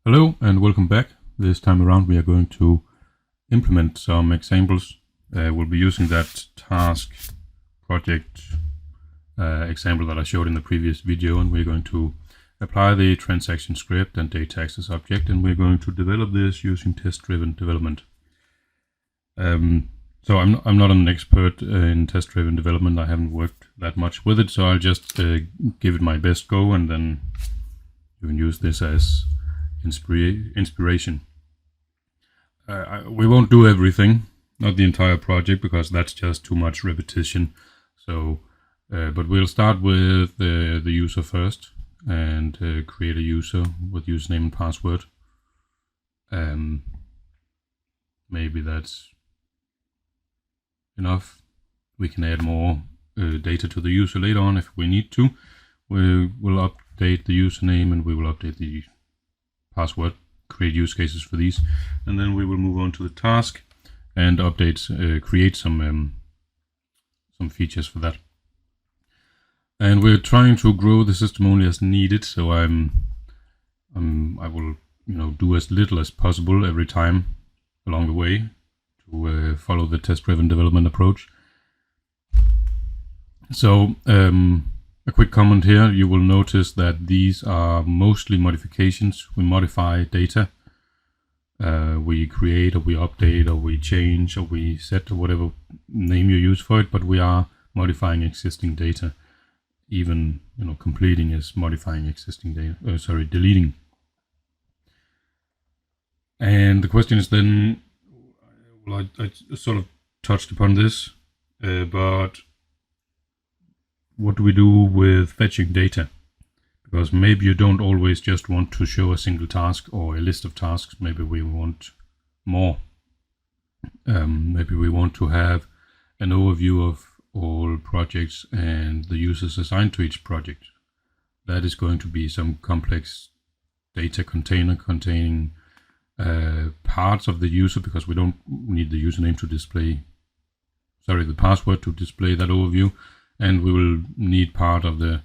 Hello and welcome back. This time around we are going to implement some examples. We'll be using that task project example that I showed in the previous video, and we're going to apply the transaction script and data access object, and we're going to develop this using test-driven development. So I'm not an expert in test-driven development. I haven't worked that much with it, so I'll just give it my best go, and then you can use this as inspiration. We won't do everything, not the entire project, because that's just too much repetition. So, but we'll start with the user first and create a user with username and password. Maybe that's enough. We can add more data to the user later on if we need to. We will update the username and we will update the password, create use cases for these, and then we will move on to the task and update, create some features for that. And we're trying to grow the system only as needed, so I will do as little as possible every time along the way to follow the test-driven development approach. So a quick comment here, you will notice that these are mostly modifications. We modify data, we create or we update or we change or we set or whatever name you use for it, but we are modifying existing data. Even completing is modifying existing data, deleting. And the question is then, well, I sort of touched upon this, but what do we do with fetching data? Because maybe you don't always just want to show a single task or a list of tasks. Maybe we want more. Maybe we want to have an overview of all projects and the users assigned to each project. That is going to be some complex data container containing parts of the user, because we don't need the username to display, the password to display that overview. And we will need part of the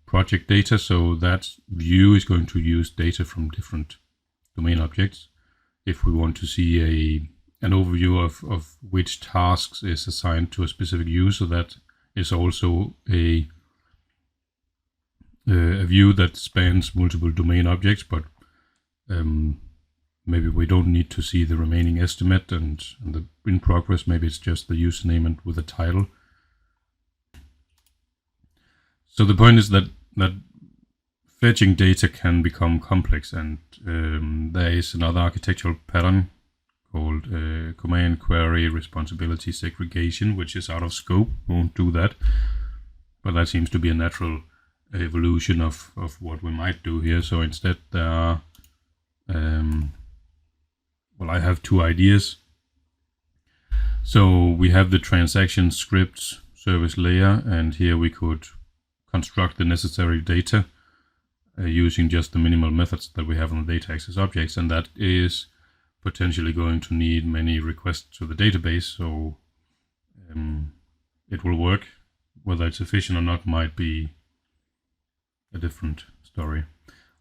project data, so that view is going to use data from different domain objects. If we want to see an overview of which tasks is assigned to a specific user, that is also a view that spans multiple domain objects, but maybe we don't need to see the remaining estimate and the in progress. Maybe it's just the username and with a title. So the point is that fetching data can become complex, and there is another architectural pattern called command query responsibility segregation, which is out of scope. Won't do that, but that seems to be a natural evolution of what we might do here. So instead there are, I have two ideas. So we have the transaction scripts service layer, and here we could construct the necessary data using just the minimal methods that we have on the data access objects, and that is potentially going to need many requests to the database, so it will work. Whether it's efficient or not might be a different story.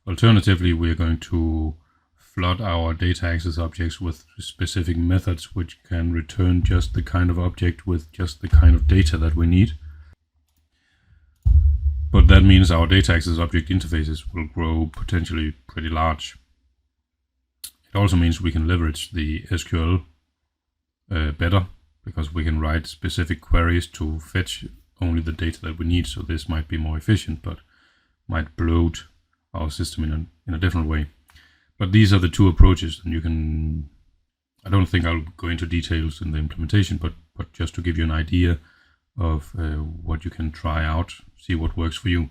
Alternatively, we are going to flood our data access objects with specific methods which can return just the kind of object with just the kind of data that we need. But that means our data access object interfaces will grow potentially pretty large. It also means we can leverage the SQL better, because we can write specific queries to fetch only the data that we need. So this might be more efficient, but might bloat our system in a different way. But these are the two approaches, and I don't think I'll go into details in the implementation, but just to give you an idea of what you can try out, see what works for you.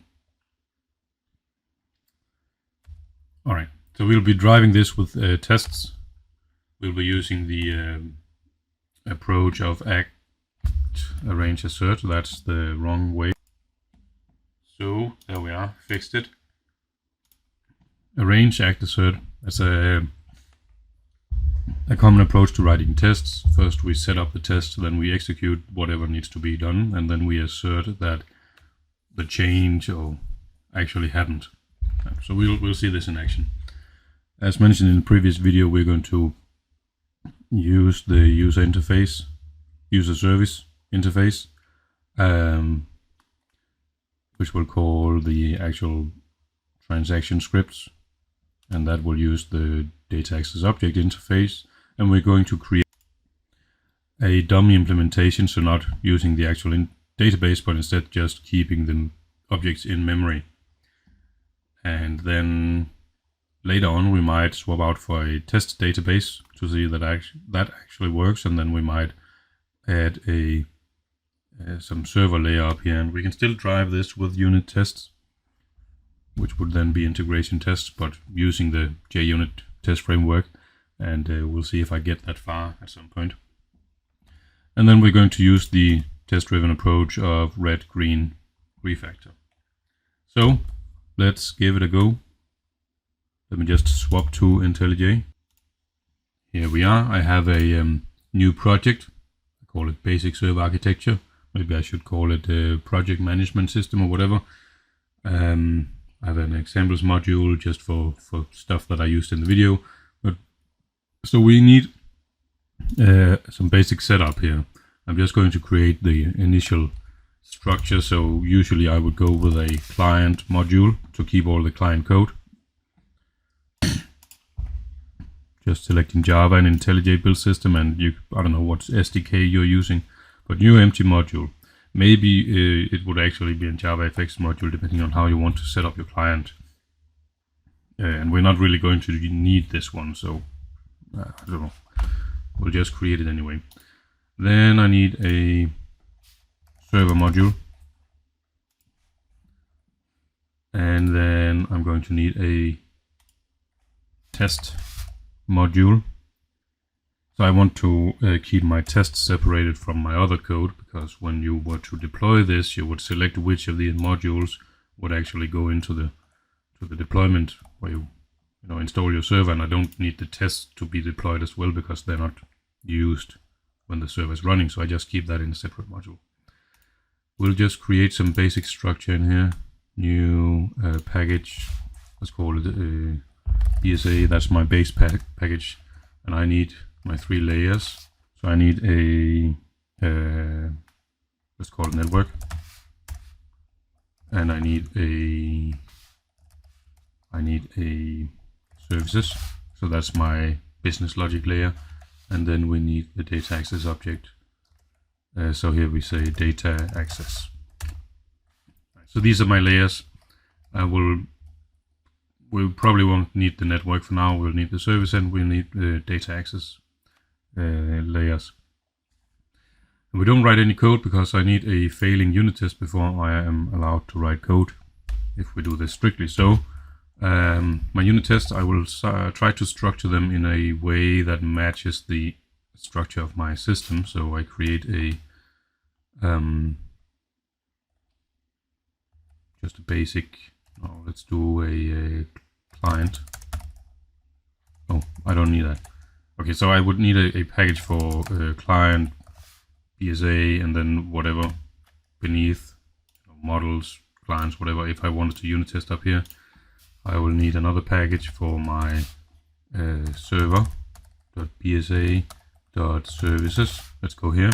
All right, so we'll be driving this with tests. We'll be using the approach of act, arrange, assert. That's the wrong way. So there we are, fixed it. Arrange, act, assert. That's a common approach to writing tests. First we set up the test, then we execute whatever needs to be done, and then we assert that the change actually happened. So we'll see this in action. As mentioned in the previous video, we're going to use the user interface, user service interface, which we'll call the actual transaction scripts, and that will use the data access object interface. And we're going to create a dummy implementation, so not using the actual database, but instead just keeping the objects in memory. And then later on we might swap out for a test database to see that actually works, and then we might add some server layer up here, and we can still drive this with unit tests, which would then be integration tests, but using the JUnit test framework, and we'll see if I get that far at some point. And then we're going to use the test-driven approach of red, green refactor. So let's give it a go. Let me just swap to IntelliJ. Here we are. I have a new project. I call it Basic Server Architecture. Maybe I should call it a project management system or whatever. I have an examples module just for stuff that I used in the video. So we need some basic setup here. I'm just going to create the initial structure. So usually I would go with a client module to keep all the client code. Just selecting Java and IntelliJ build system, and I don't know what SDK you're using, but new empty module. Maybe it would actually be a JavaFX module depending on how you want to set up your client. And we're not really going to need this one, so I don't know. We'll just create it anyway. Then I need a server module. And then I'm going to need a test module. So I want to keep my tests separated from my other code, because when you were to deploy this, you would select which of these modules would actually go into the deployment where you install your server, and I don't need the tests to be deployed as well because they're not used when the server is running, so I just keep that in a separate module. We'll just create some basic structure in here. New package, let's call it BSA, that's my base package, and I need my 3 layers. So I need a let's call it network, and I need a services, so that's my business logic layer, and then we need the data access object. So here we say data access. So these are my layers. We probably won't need the network for now. We'll need the service, and we'll need the data access layers. And we don't write any code because I need a failing unit test before I am allowed to write code, if we do this strictly. So my unit tests, I will try to structure them in a way that matches the structure of my system. So I create a just a basic, let's do a client. Oh, I don't need that. Okay, so I would need a package for client, BSA, and then whatever beneath, models, clients, whatever. If I wanted to unit test up here, I will need another package for my server.bsa.services. Let's go here.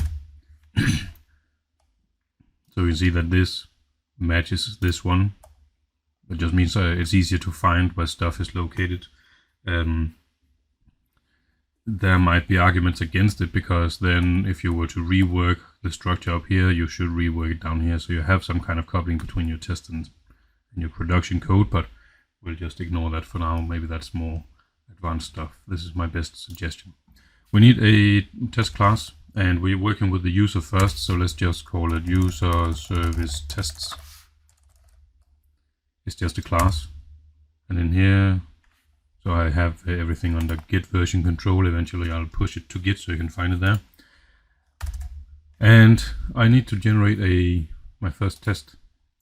So you see that this matches this one. It just means it's easier to find where stuff is located. There might be arguments against it, because then if you were to rework the structure up here, you should rework it down here, so you have some kind of coupling between your test and your production code, but we'll just ignore that for now. Maybe that's more advanced stuff. This is my best suggestion. We need a test class, and we're working with the user first, so let's just call it user service tests. It's just a class, and in here, so I have everything under Git version control. Eventually I'll push it to Git so you can find it there. And I need to generate my first test.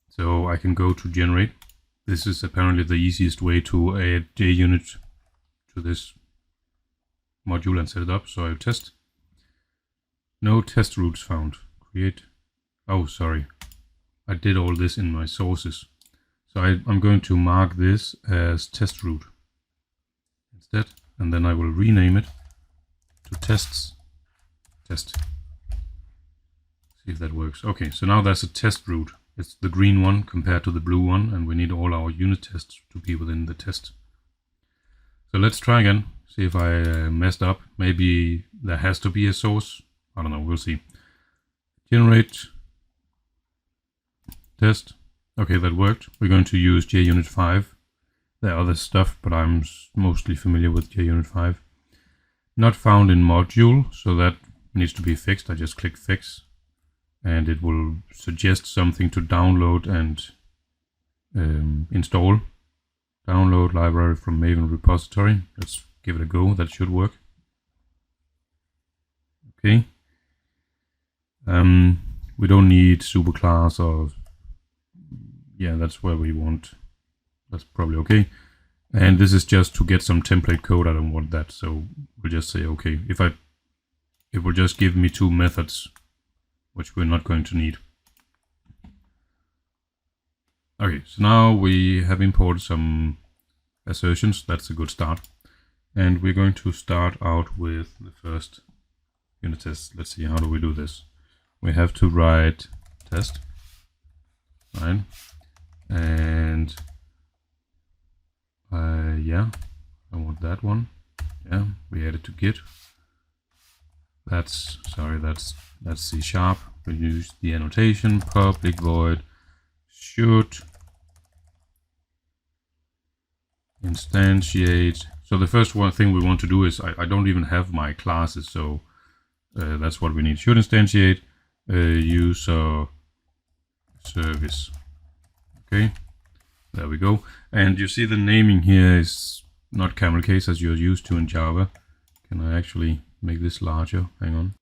So I can go to generate. This is apparently the easiest way to add JUnit to this module and set it up. So I test. No test routes found. Create. Oh, sorry. I did all this in my sources. So I'm going to mark this as test route. instead, and then I will rename it to tests test. See if that works. Okay, so now there's a test route. It's the green one compared to the blue one, and we need all our unit tests to be within the test. So let's try again, see if I messed up. Maybe there has to be a source. I don't know, we'll see. Generate test. Okay, that worked. We're going to use JUnit 5. There are other stuff, but I'm mostly familiar with JUnit 5. Not found in module, so that needs to be fixed. I just click fix, and it will suggest something to download and install. Download library from Maven repository. Let's give it a go. That should work. Okay. We don't need superclass or... yeah, that's where we want. That's probably okay. And this is just to get some template code. I don't want that, so we'll just say okay. It will just give me 2 methods, which we're not going to need. Okay, so now we have imported some assertions. That's a good start. And we're going to start out with the first unit test. Let's see, how do we do this? We have to write test, right? And yeah, I want that one. Yeah, we add it to Git. That's C#. We'll use the annotation public void should instantiate. So the first one thing we want to do is I don't even have my classes, so that's what we need. Should instantiate user service. Okay, there we go. And you see the naming here is not camel case as you're used to in Java. Can I actually make this larger? Hang on.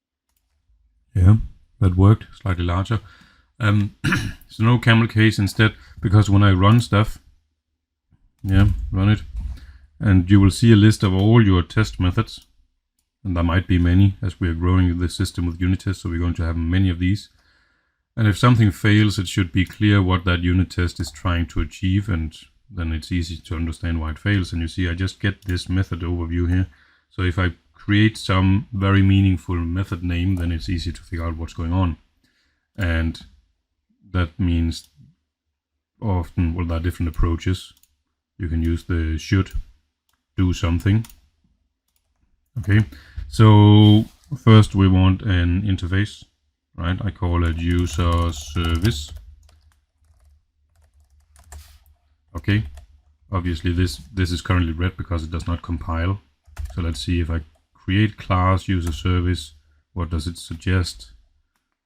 Yeah, that worked. Slightly larger. So no camel case instead, because when I run stuff, yeah, run it, and you will see a list of all your test methods, and there might be many as we are growing the system with unit tests, so we're going to have many of these. And if something fails, it should be clear what that unit test is trying to achieve, and then it's easy to understand why it fails. And you see, I just get this method overview here. So if I create some very meaningful method name, then it's easy to figure out what's going on. And that means often, well, there are different approaches. You can use the should do something. Okay, so first we want an interface, right? I call it user service. Okay, obviously this is currently red because it does not compile. So let's see if I create class user service. What does it suggest?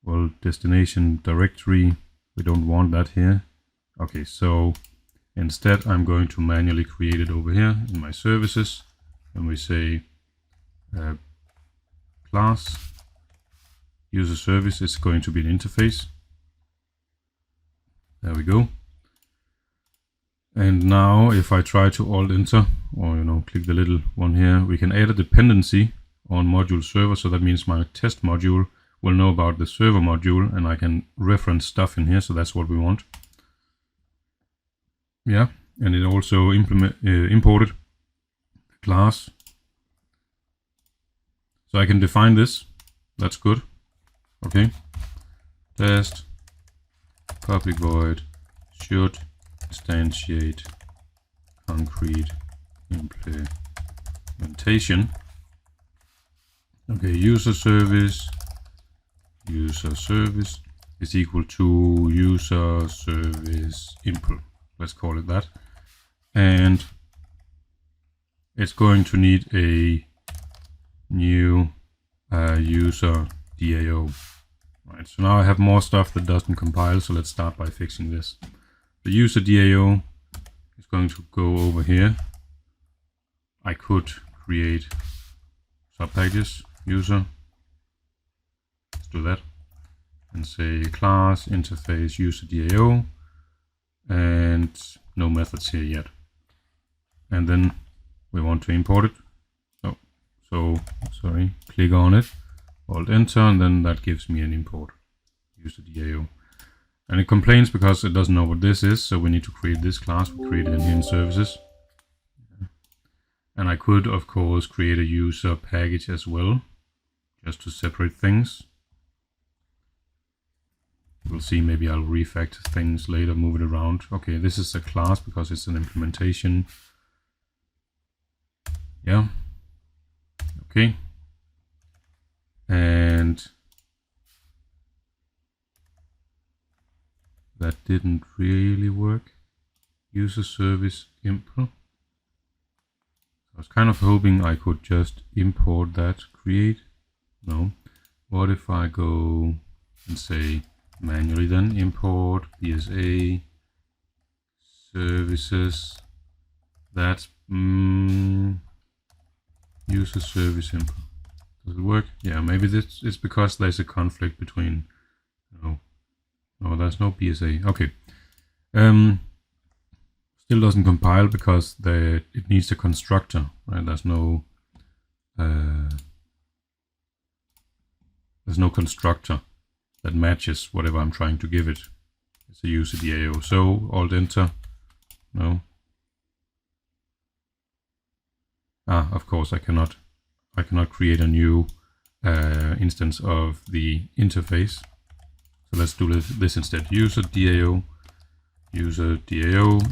Well, destination directory. We don't want that here. Okay, so instead I'm going to manually create it over here in my services, and we say class user service is going to be an interface. There we go. And now if I try to alt enter, or click the little one here, we can add a dependency on module server. So that means my test module will know about the server module, and I can reference stuff in here. So that's what we want. Yeah, and it also imported the class. So I can define this. That's good. Okay. Test public void should instantiate concrete implementation. Okay, user service is equal to user service input. Let's call it that. And it's going to need a new user DAO. Right, so now I have more stuff that doesn't compile, so let's start by fixing this. The user DAO is going to go over here. I could create subpackages user. Let's do that. And say class interface user DAO. And no methods here yet. And then we want to import it. Click on it, alt enter, and then that gives me an import user DAO. And it complains because it doesn't know what this is, so we need to create this class. We create it in services. And I could, of course, create a user package as well, just to separate things. We'll see, maybe I'll refactor things later, move it around. Okay, this is a class because it's an implementation. Yeah. Okay. And that didn't really work. User service impl. I was kind of hoping I could just import that, create. No. What if I go and say manually then import BSA services, that's user service impl. Does it work? Yeah, maybe this is because there's a conflict between, no, there's no BSA. Okay. Still doesn't compile because it needs a constructor, right? There's no constructor that matches whatever I'm trying to give it. It's a user DAO. So Alt Enter. No. Of course I cannot create a new instance of the interface. So let's do this instead. User DAO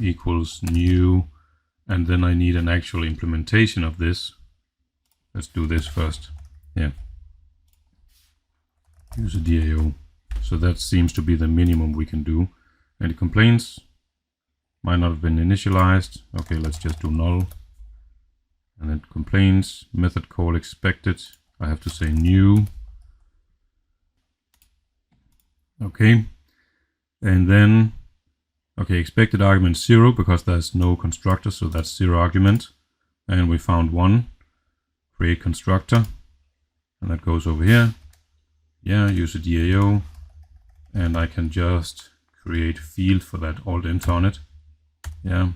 equals new, and then I need an actual implementation of this. Let's do this first. Yeah. User DAO. So that seems to be the minimum we can do. And it complains. Might not have been initialized. Okay, let's just do null. And it complains. Method call expected. I have to say new. Okay. And then, okay, expected argument 0 because there's no constructor, so that's 0 argument. And we found one. Create constructor. And that goes over here. Yeah, user DAO. And I can just create field for that, Alt Enter on it. Yeah.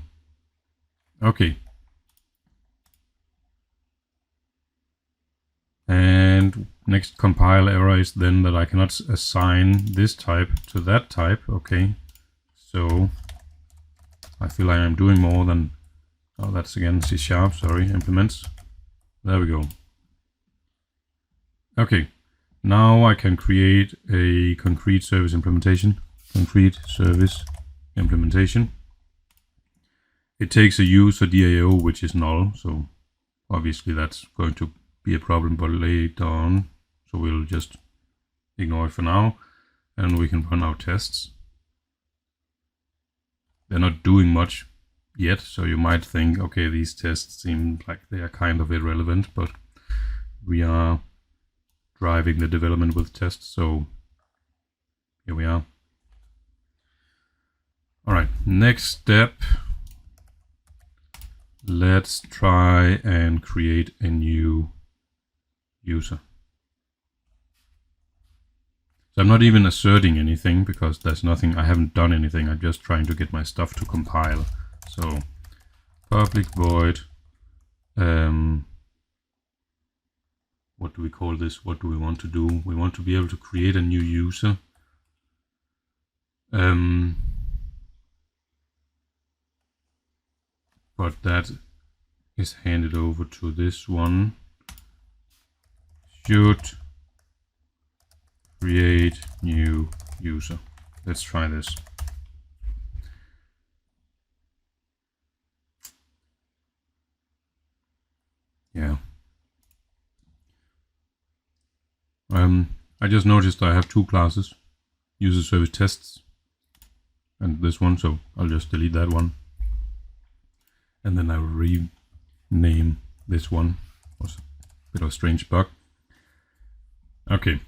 Okay. And next compile error is then that I cannot assign this type to that type. Okay. So I feel I am doing more than, oh, that's again C#, sorry, implements. There we go. Okay. Now I can create a concrete service implementation. Concrete service implementation. It takes a user DAO, which is null, so obviously that's going to be a problem but later on. So we'll just ignore it for now, and we can run our tests. They're not doing much yet, so you might think, okay, these tests seem like they are kind of irrelevant, but we are driving the development with tests, so here we are. All right, next step. Let's try and create a new user. So I'm not even asserting anything because there's nothing, I haven't done anything. I'm just trying to get my stuff to compile. So public void, what do we call this? What do we want to do? We want to be able to create a new user. But that is handed over to this one. Should create new user. Let's try this. Yeah. I just noticed I have two classes, user service tests and this one, so I'll just delete that one. And then I will rename this one. Was a bit of a strange bug. Okay.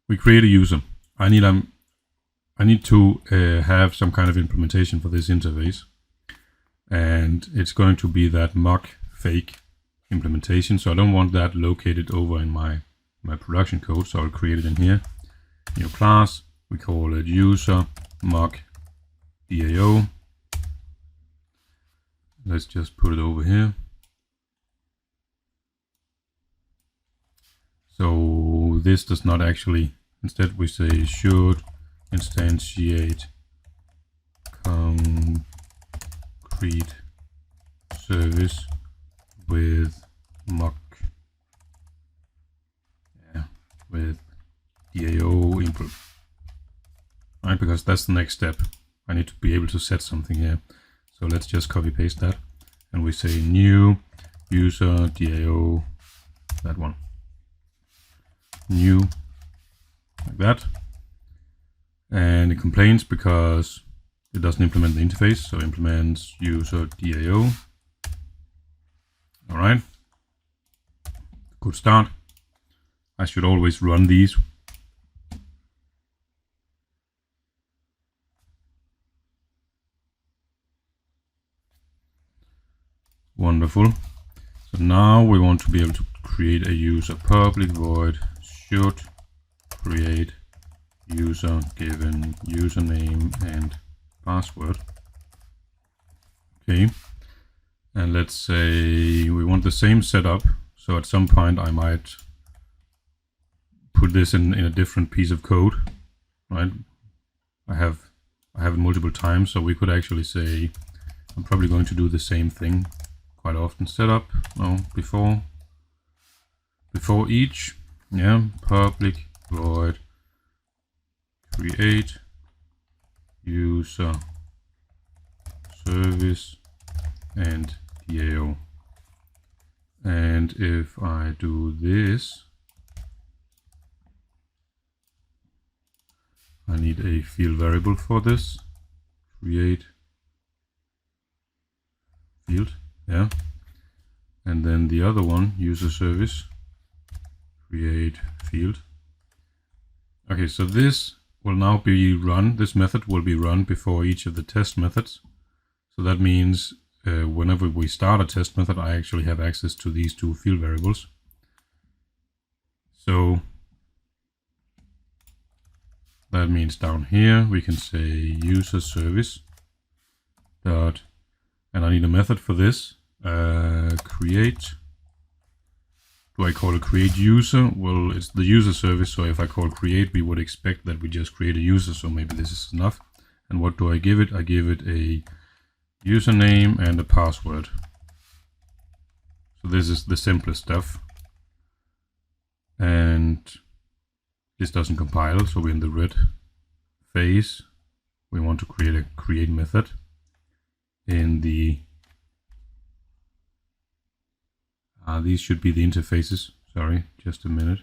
We create a user. I need to have some kind of implementation for this interface, and it's going to be that mock fake implementation. So I don't want that located over in my production code. So I'll create it in here. New class. We call it user mock DAO. Let's just put it over here. So this does not actually, instead we say should instantiate concrete service with mock, with DAO input, right? Because that's the next step. I need to be able to set something here. So let's just copy paste that, and we say new user DAO, that one, new, like that. And it complains because it doesn't implement the interface, so implements user DAO. All right, good start. I should always run these. Wonderful. So now we want to be able to create a user. Public void should create user given username and password. Okay, and let's say we want the same setup, so at some point I might put this in a different piece of code, right? I have it multiple times, so we could actually say I'm probably going to do the same thing quite often. Setup, no, before each, yeah, public void create user service and DAO. And if I do this, I need a field variable for this. Create field, yeah. And then the other one, user service, create field. Okay, so this will now be run, this method will be run before each of the test methods. So that means whenever we start a test method, I actually have access to these two field variables. So that means down here we can say user service dot, and I need a method for this, create. Do I call it create user? Well, it's the user service, so if I call create, we would expect that we just create a user, so maybe this is enough. And what do I give it? I give it a username and a password. So this is the simplest stuff. And this doesn't compile, so we're in the red phase. We want to create a create method in the these should be the interfaces. Sorry, just a minute.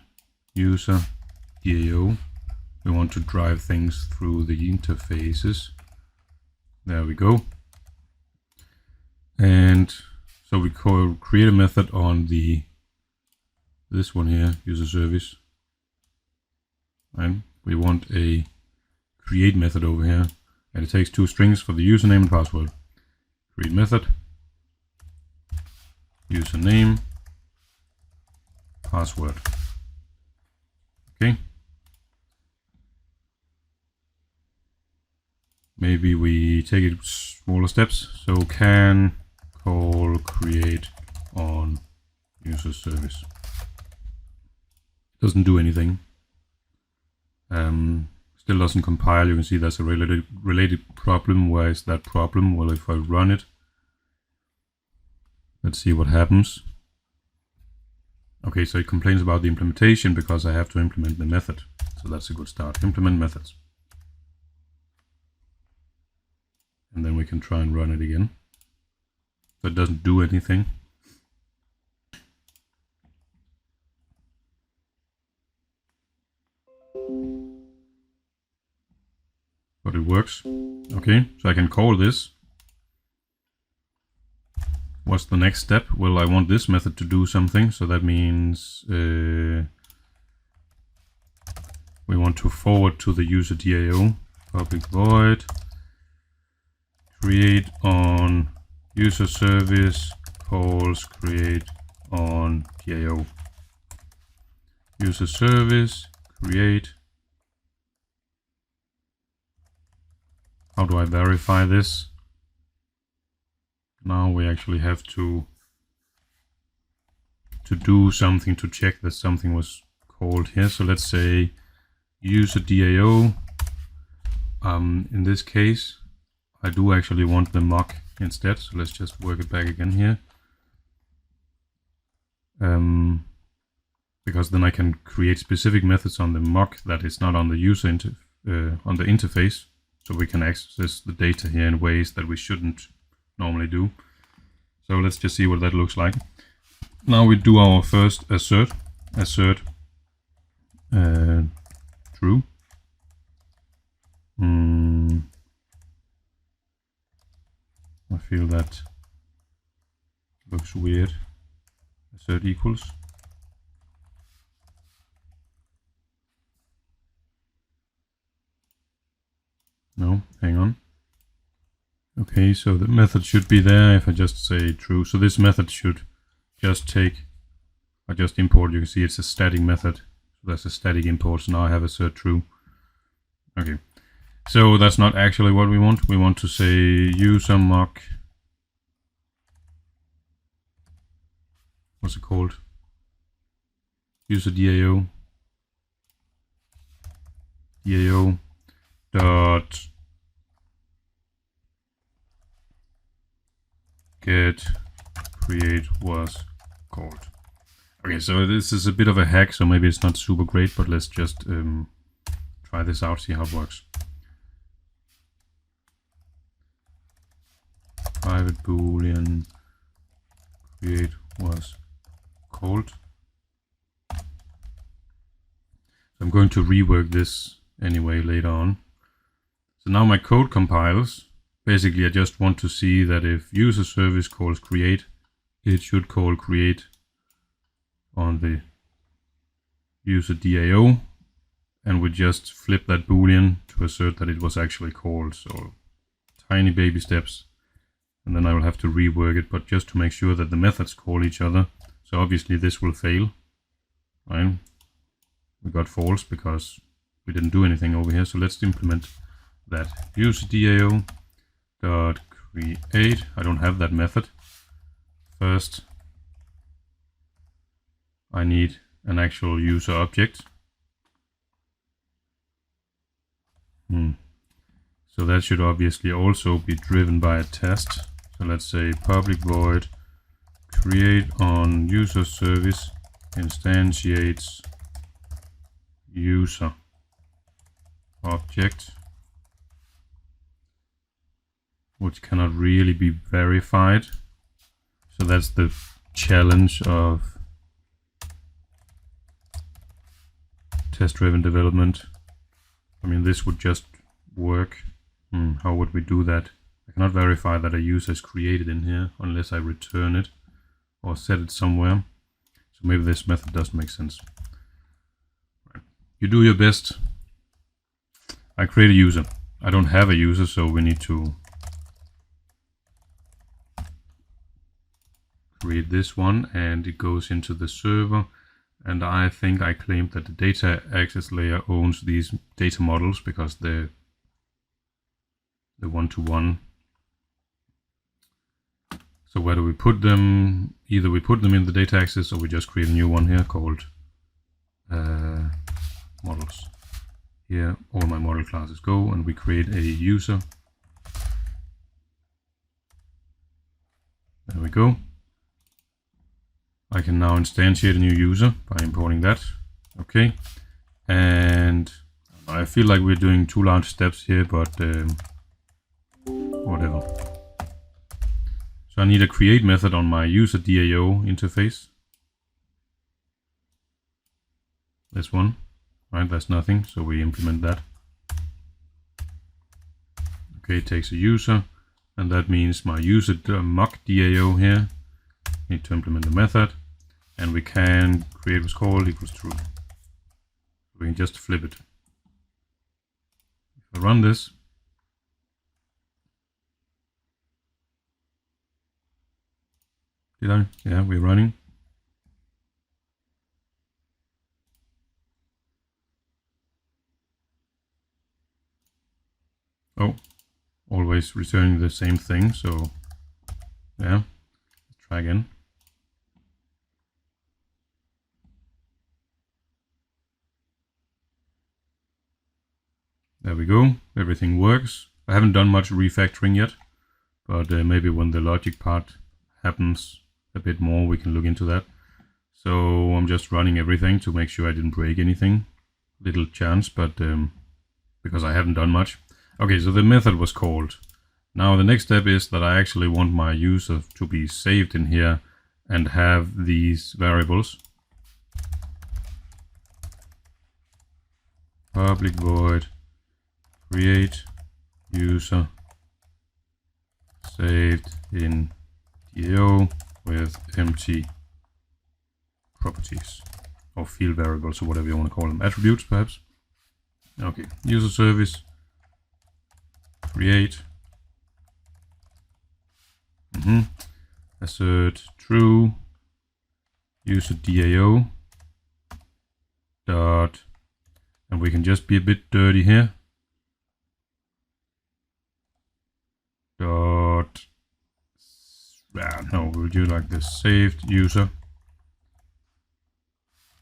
User DAO. We want to drive things through the interfaces. There we go. And so we create a method on this one here, user service. And we want a create method over here, and it takes two strings for the username and password. Create method, username, password. Okay. Maybe we take it smaller steps. So can call create on user service. Doesn't do anything. Still doesn't compile. You can see that's a related problem. Where is that problem? Well, if I run it, let's see what happens. Okay, so it complains about the implementation because I have to implement the method. So that's a good start. Implement methods. And then we can try and run it again. So it doesn't do anything. But it works. Okay, so I can call this. What's the next step? Well, I want this method to do something, so that means we want to forward to the user DAO. Public void create on user service calls create on DAO. User service create. How do I verify this? Now we actually have to do something to check that something was called here. So let's say user DAO. In this case, I do actually want the mock instead. So let's just work it back again here. Because then I can create specific methods on the mock that is not on the user on the interface, so we can access the data here in ways that we shouldn't normally do. So let's just see what that looks like. Now we do our first assert true. I feel that looks weird. Assert equals. No, hang on. Okay, so the method should be there if I just say true. So this method should just take, I just import, you can see it's a static method. So that's a static import, so now I have assert true. Okay, so that's not actually what we want. We want to say user mock, what's it called? User DAO dot get create was called. Okay, so this is a bit of a hack, so maybe it's not super great, but let's just try this out, see how it works. Private boolean create was called. So I'm going to rework this anyway later on. So now my code compiles. Basically, I just want to see that if user service calls create, it should call create on the user DAO, and we just flip that boolean to assert that it was actually called. So tiny baby steps, and then I will have to rework it, but just to make sure that the methods call each other. So obviously this will fail, right? We got false because we didn't do anything over here. So let's implement that user DAO dot create. I don't have that method. First, I need an actual user object. So that should obviously also be driven by a test. So let's say public void create on user service instantiates user object, which cannot really be verified. So that's the challenge of test-driven development. I mean, this would just work. How would we do that? I cannot verify that a user is created in here unless I return it or set it somewhere. So maybe this method doesn't make sense. Right. You do your best. I create a user. I don't have a user, so we need to create this one, and it goes into the server. And I think I claimed that the data access layer owns these data models because they're the one-to-one. So where do we put them? Either we put them in the data access or we just create a new one here called models. Here all my model classes go, and we create a user. There we go. I can now instantiate a new user by importing that. Okay, and I feel like we're doing too large steps here, but whatever. So I need a create method on my user DAO interface. This one, right? That's nothing, so we implement that. Okay, it takes a user, and that means my user mock DAO here need to implement the method, and we can create was called equals true. We can just flip it. If I run this, did I? Yeah, we're running. Oh, always returning the same thing, so yeah, let's try again. There we go, everything works. I haven't done much refactoring yet, but maybe when the logic part happens a bit more, we can look into that. So I'm just running everything to make sure I didn't break anything. Little chance, but because I haven't done much. Okay, so the method was called. Now the next step is that I actually want my user to be saved in here and have these variables. Public void create user saved in DAO with empty properties or field variables or whatever you want to call them, attributes perhaps. Okay, user service create assert true user DAO dot, and we can just be a bit dirty here, dot, no, we'll do like this, saved user.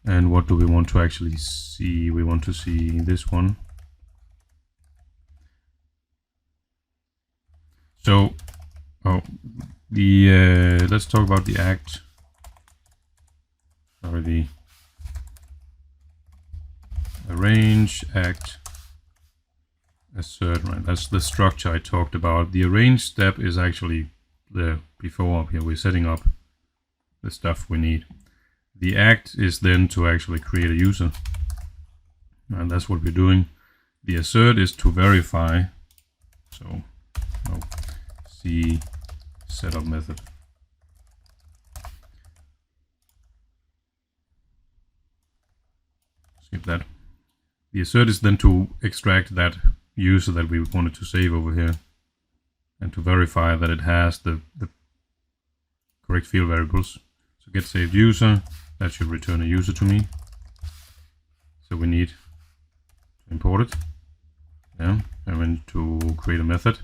And what do we want to actually see? We want to see this one. So, let's talk about the act. Sorry, the arrange act assert. Right, that's the structure I talked about. The arrange step is actually the before up here. We're setting up the stuff we need. The act is then to actually create a user, and that's what we're doing. The assert is to verify. So, C setup method. Skip that. The assert is then to extract that user that we wanted to save over here, and to verify that it has the correct field variables. So get saved user. That should return a user to me. So we need to import it. Yeah, and then to create a method.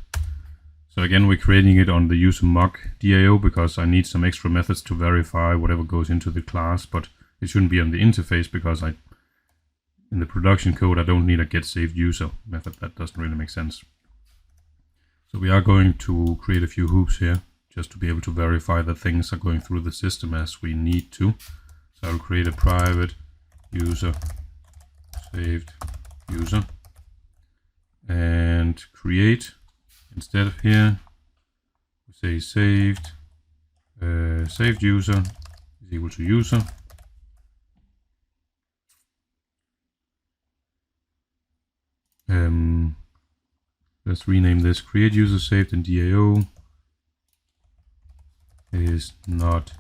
So again, we're creating it on the user mock DAO because I need some extra methods to verify whatever goes into the class, but it shouldn't be on the interface because in the production code I don't need a get saved user method. That doesn't really make sense. So we are going to create a few hoops here just to be able to verify that things are going through the system as we need to. So I'll create a private user saved user and create, instead of here we say saved saved user is equal to user. Let's rename this create user saved in DAO is not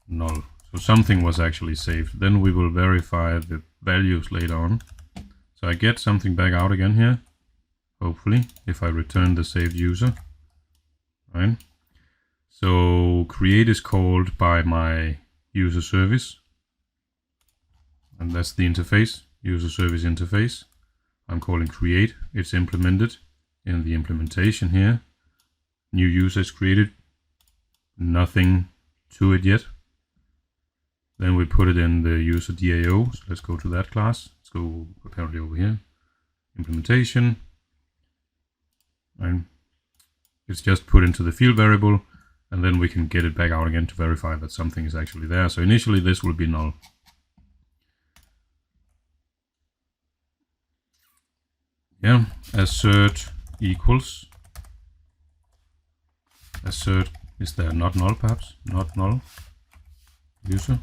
null. So something was actually saved. Then we will verify the values later on. So I get something back out again here, hopefully, if I return the saved user. Right. So create is called by my user service, and that's the interface, user service interface. I'm calling create. It's implemented in the implementation here. New user is created. Nothing to it yet. Then we put it in the user DAO. So let's go to that class. Let's go apparently over here. Implementation. And it's just put into the field variable, and then we can get it back out again to verify that something is actually there. So initially this will be null. Yeah, assert equals. Assert, is there not null perhaps? Not null. User.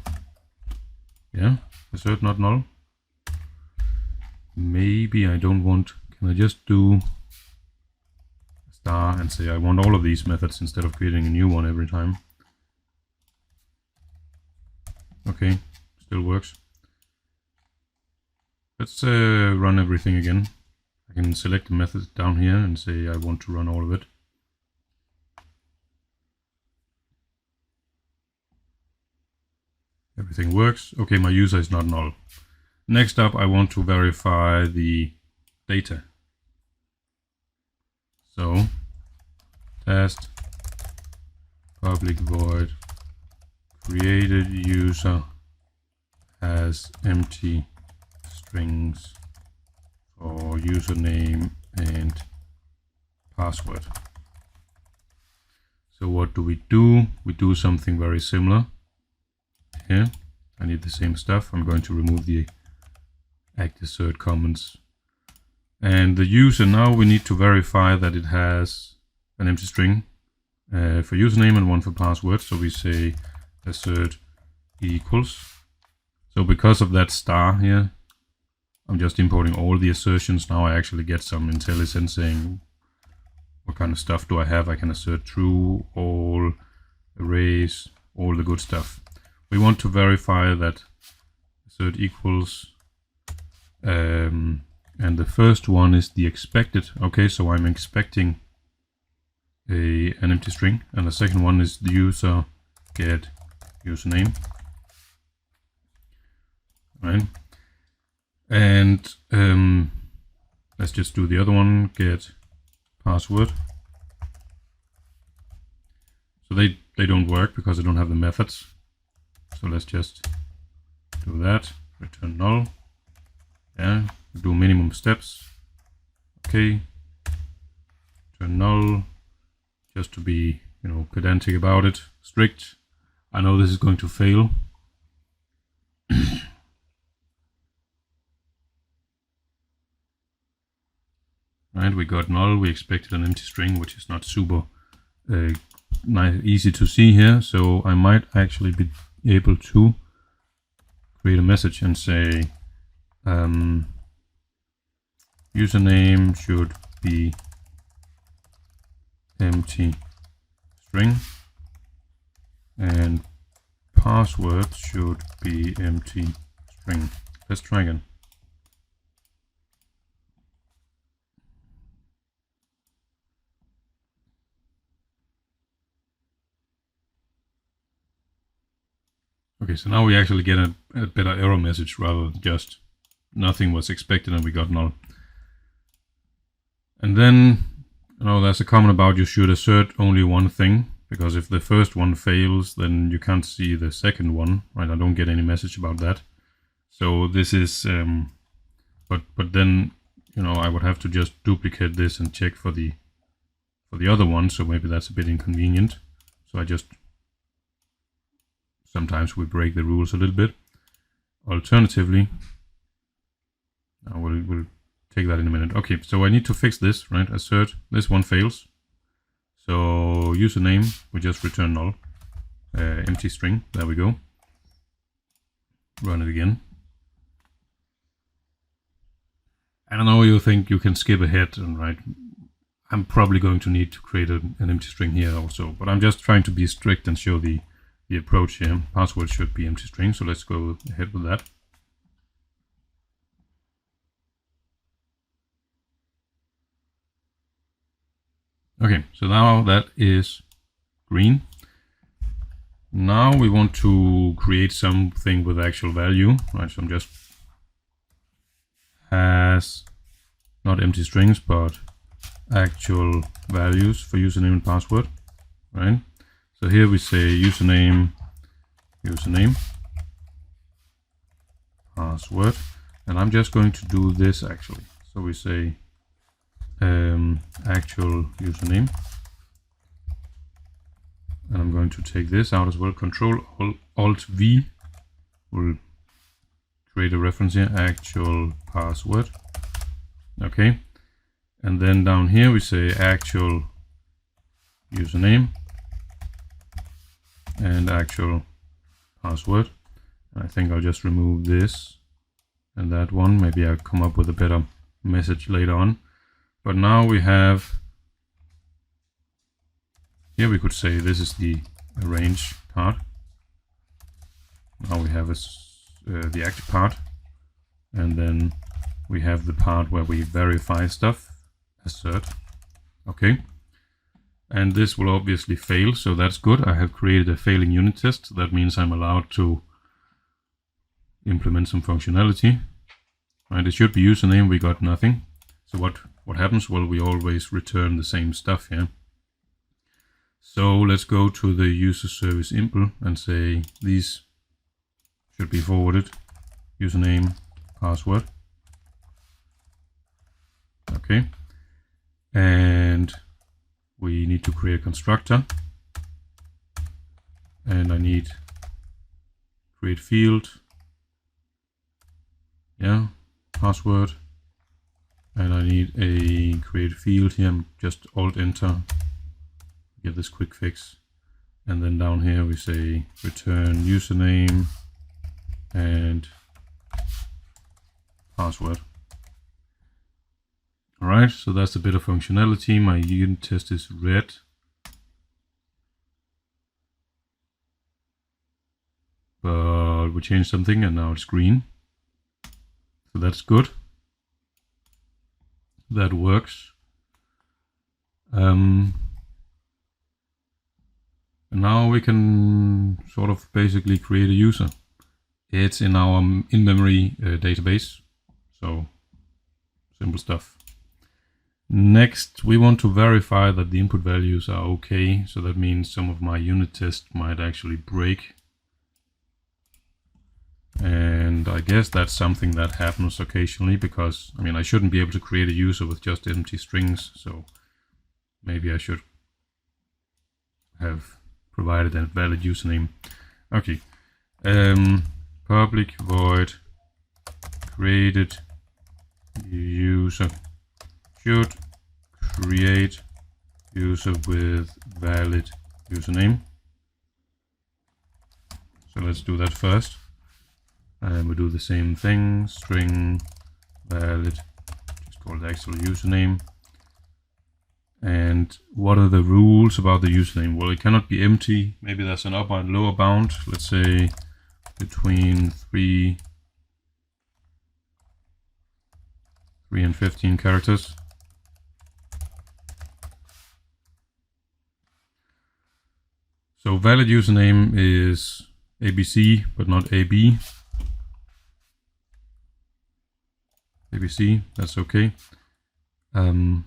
Yeah, assert not null. Maybe I don't want, can I just do star and say I want all of these methods instead of creating a new one every time? Okay, still works. Let's run everything again. I can select the method down here and say I want to run all of it. Everything works. Okay, my user is not null. Next up, I want to verify the data. So, test public void created user has empty strings for username and password. So what do? We do something very similar here. I need the same stuff. I'm going to remove the act assert comments. And the user, now we need to verify that it has an empty string for username and one for password. So we say assert equals. So because of that star here, I'm just importing all the assertions. Now I actually get some intelligence saying what kind of stuff do I have. I can assert true, all, arrays, all the good stuff. We want to verify that assert equals, and the first one is the expected. Okay, so I'm expecting an empty string, and the second one is the user get username. Right, and let's just do the other one, get password. So they don't work because I don't have the methods. So let's just do that, return null. Yeah, do minimum steps. Okay, return null, just to be, you know, pedantic about it, strict. I know this is going to fail. Right, we got null. We expected an empty string, which is not super easy to see here. So I might actually be able to create a message and say username should be empty string and password should be empty string. Let's try again. Okay, so now we actually get a better error message rather than just nothing was expected and we got null. And then, you know, there's a comment about you should assert only one thing, because if the first one fails, then you can't see the second one, right? I don't get any message about that. So this is, but then, you know, I would have to just duplicate this and check for the other one. So maybe that's a bit inconvenient. So I just, sometimes we break the rules a little bit. Alternatively, we'll take that in a minute. Okay, so I need to fix this, right? Assert, this one fails. So username, we just return null, empty string, there we go. Run it again. And I know you think you can skip ahead, and right, I'm probably going to need to create an empty string here also, but I'm just trying to be strict and show the approach here. Password should be empty string, so let's go ahead with that. Okay, so now that is green. Now we want to create something with actual value, right? So I'm just has not empty strings, but actual values for username and password, right? So here we say username, password, and I'm just going to do this actually. So we say actual username, and I'm going to take this out as well. Control Alt V will create a reference here, actual password. Okay, and then down here we say actual username and actual password. I think I'll just remove this and that one. Maybe I'll come up with a better message later on. But now we have, here we could say this is the arrange part. Now we have the active part, and then we have the part where we verify stuff, assert. Okay. And this will obviously fail, so that's good. I have created a failing unit test. That means I'm allowed to implement some functionality. Right, it should be username, we got nothing. So what happens? Well, we always return the same stuff here. So let's go to the user service impl and say these should be forwarded. Username, password. Okay. And we need to create a constructor. and I need create field, yeah, password, and I need a create field here. I'm just Alt Enter, get this quick fix, and then down here we say return username and password. Alright, so that's a bit of functionality. My unit test is red. But we changed something and now it's green. So that's good. That works. And now we can sort of basically create a user. It's in our in-memory database. So simple stuff. Next, we want to verify that the input values are okay. So that means some of my unit test might actually break. And I guess that's something that happens occasionally because, I mean, I shouldn't be able to create a user with just empty strings. So maybe I should have provided a valid username. Okay. Public void created user should create user with valid username. So let's do that first. And we do the same thing, string valid, just call it actual username. And what are the rules about the username? Well, it cannot be empty. Maybe there's an upper and lower bound. Let's say between 3 and 15 characters. So valid username is ABC, but not AB. ABC, that's okay. We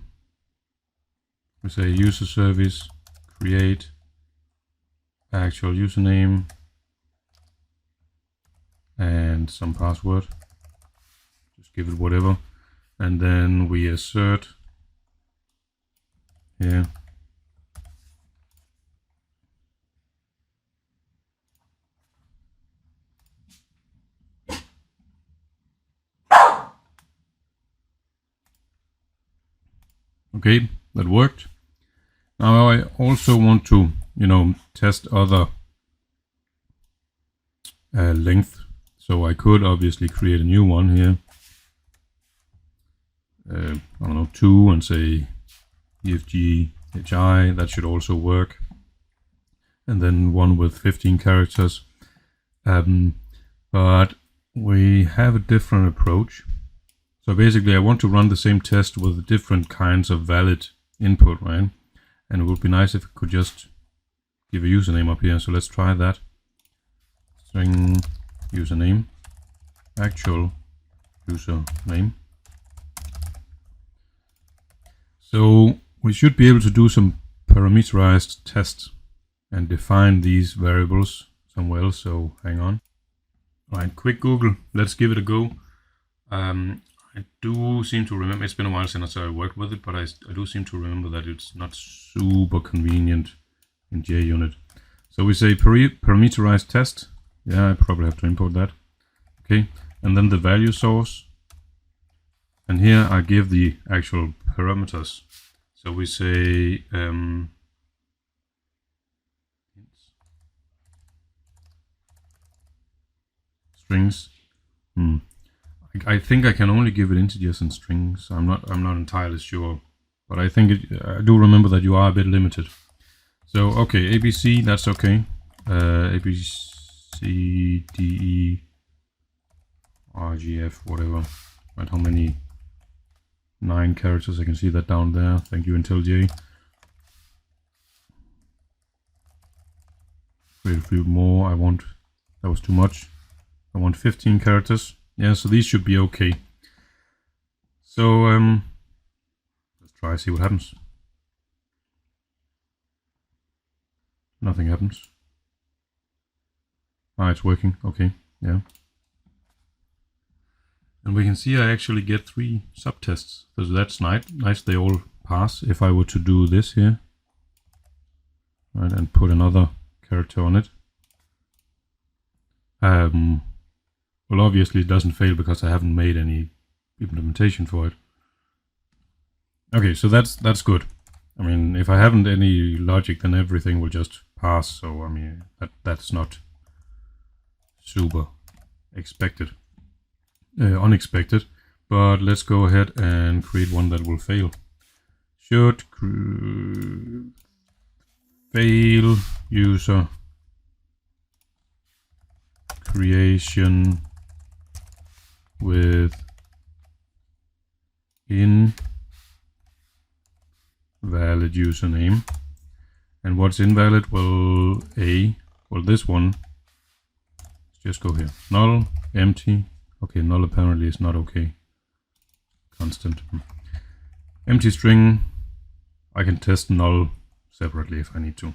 say user service, create actual username and some password. Just give it whatever. And then we assert here okay, that worked. Now I also want to, test other length. So I could obviously create a new one here. I don't know, 2 and say EFG HI, that should also work. And then one with 15 characters. But we have a different approach. So basically I want to run the same test with different kinds of valid input, right? And it would be nice if I could just give a username up here. So let's try that. String username, actual username. So we should be able to do some parameterized tests and define these variables somewhere else. So hang on. All right, quick Google. Let's give it a go. I do seem to remember, it's been a while since I worked with it, but I do seem to remember that it's not super convenient in JUnit. So we say parameterized test. Yeah, I probably have to import that. Okay, and then the value source. And here I give the actual parameters. So we say strings. I think I can only give it integers and strings. I'm not entirely sure, but I think I do remember that you are a bit limited. So okay, ABC, that's okay. A B C D E R G F, whatever. Right, how many? 9 characters. I can see that down there. Thank you, IntelliJ. Create a few more. That was too much. I want 15 characters. Yeah, so these should be okay. So let's try see what happens. Nothing happens. Ah, it's working. Okay, yeah. And we can see I actually get 3 subtests. So that's nice. They all pass. If I were to do this here, right, and put another character on it, Well, obviously it doesn't fail because I haven't made any implementation for it. Okay, so that's good. I mean, if I haven't any logic, then everything will just pass. So I mean, that's not super unexpected. But let's go ahead and create one that will fail. Should fail user creation with invalid username. And what's invalid? Well, this one. Let's just go here. Null, empty. Okay, null apparently is not okay. Constant. Empty string. I can test null separately if I need to.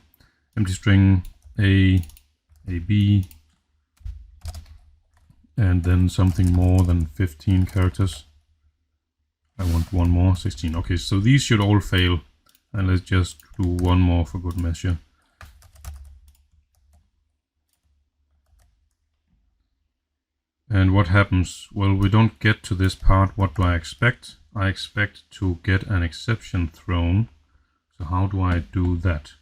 Empty string a b, and then something more than 15 characters. I want one more, 16. Okay, so these should all fail. And let's just do one more for good measure. And what happens? Well, we don't get to this part. What do I expect? I expect to get an exception thrown. So how do I do that?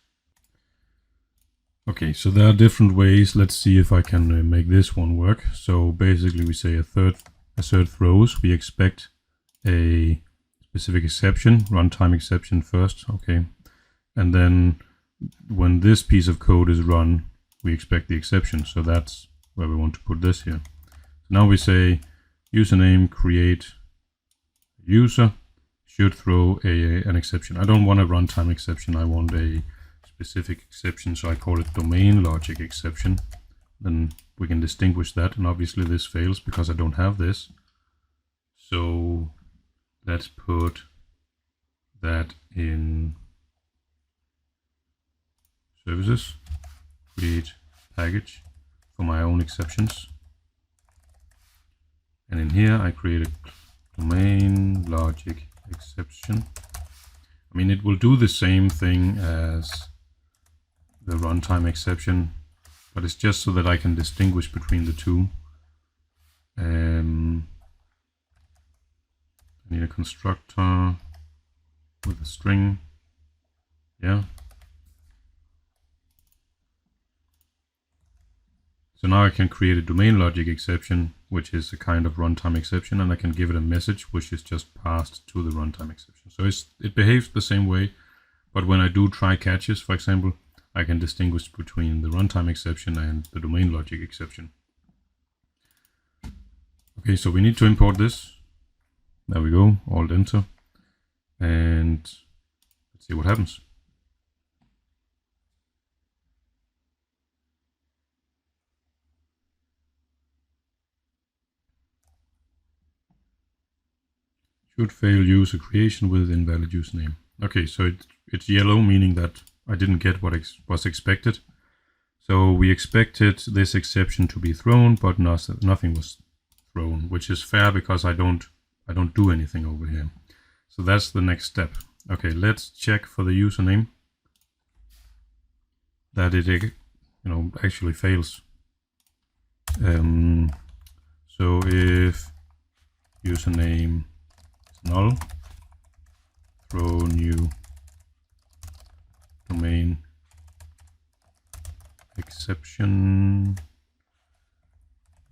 Okay, so there are different ways. Let's see if I can make this one work. So basically we say assert throws. We expect a specific exception, runtime exception first, okay. And then when this piece of code is run, we expect the exception. So that's where we want to put this here. Now we say username create user should throw an exception. I don't want a runtime exception. I want a specific exception. So I call it domain logic exception. Then we can distinguish that. And obviously this fails because I don't have this. So let's put that in services, create package for my own exceptions. And in here I create a domain logic exception. I mean, it will do the same thing as the runtime exception, but it's just so that I can distinguish between the two. I need a constructor with a string. Yeah. So now I can create a domain logic exception, which is a kind of runtime exception, and I can give it a message which is just passed to the runtime exception. So it behaves the same way, but when I do try catches, for example, I can distinguish between the runtime exception and the domain logic exception. Okay, so we need to import this. There we go, Alt Enter, and let's see what happens. Should fail user creation with invalid username. Okay, so it's yellow, meaning that I didn't get what was expected. So we expected this exception to be thrown, but nothing was thrown, which is fair because I don't do anything over here. So that's the next step. Okay, let's check for the username that it actually fails. So if username null, throw new domain exception,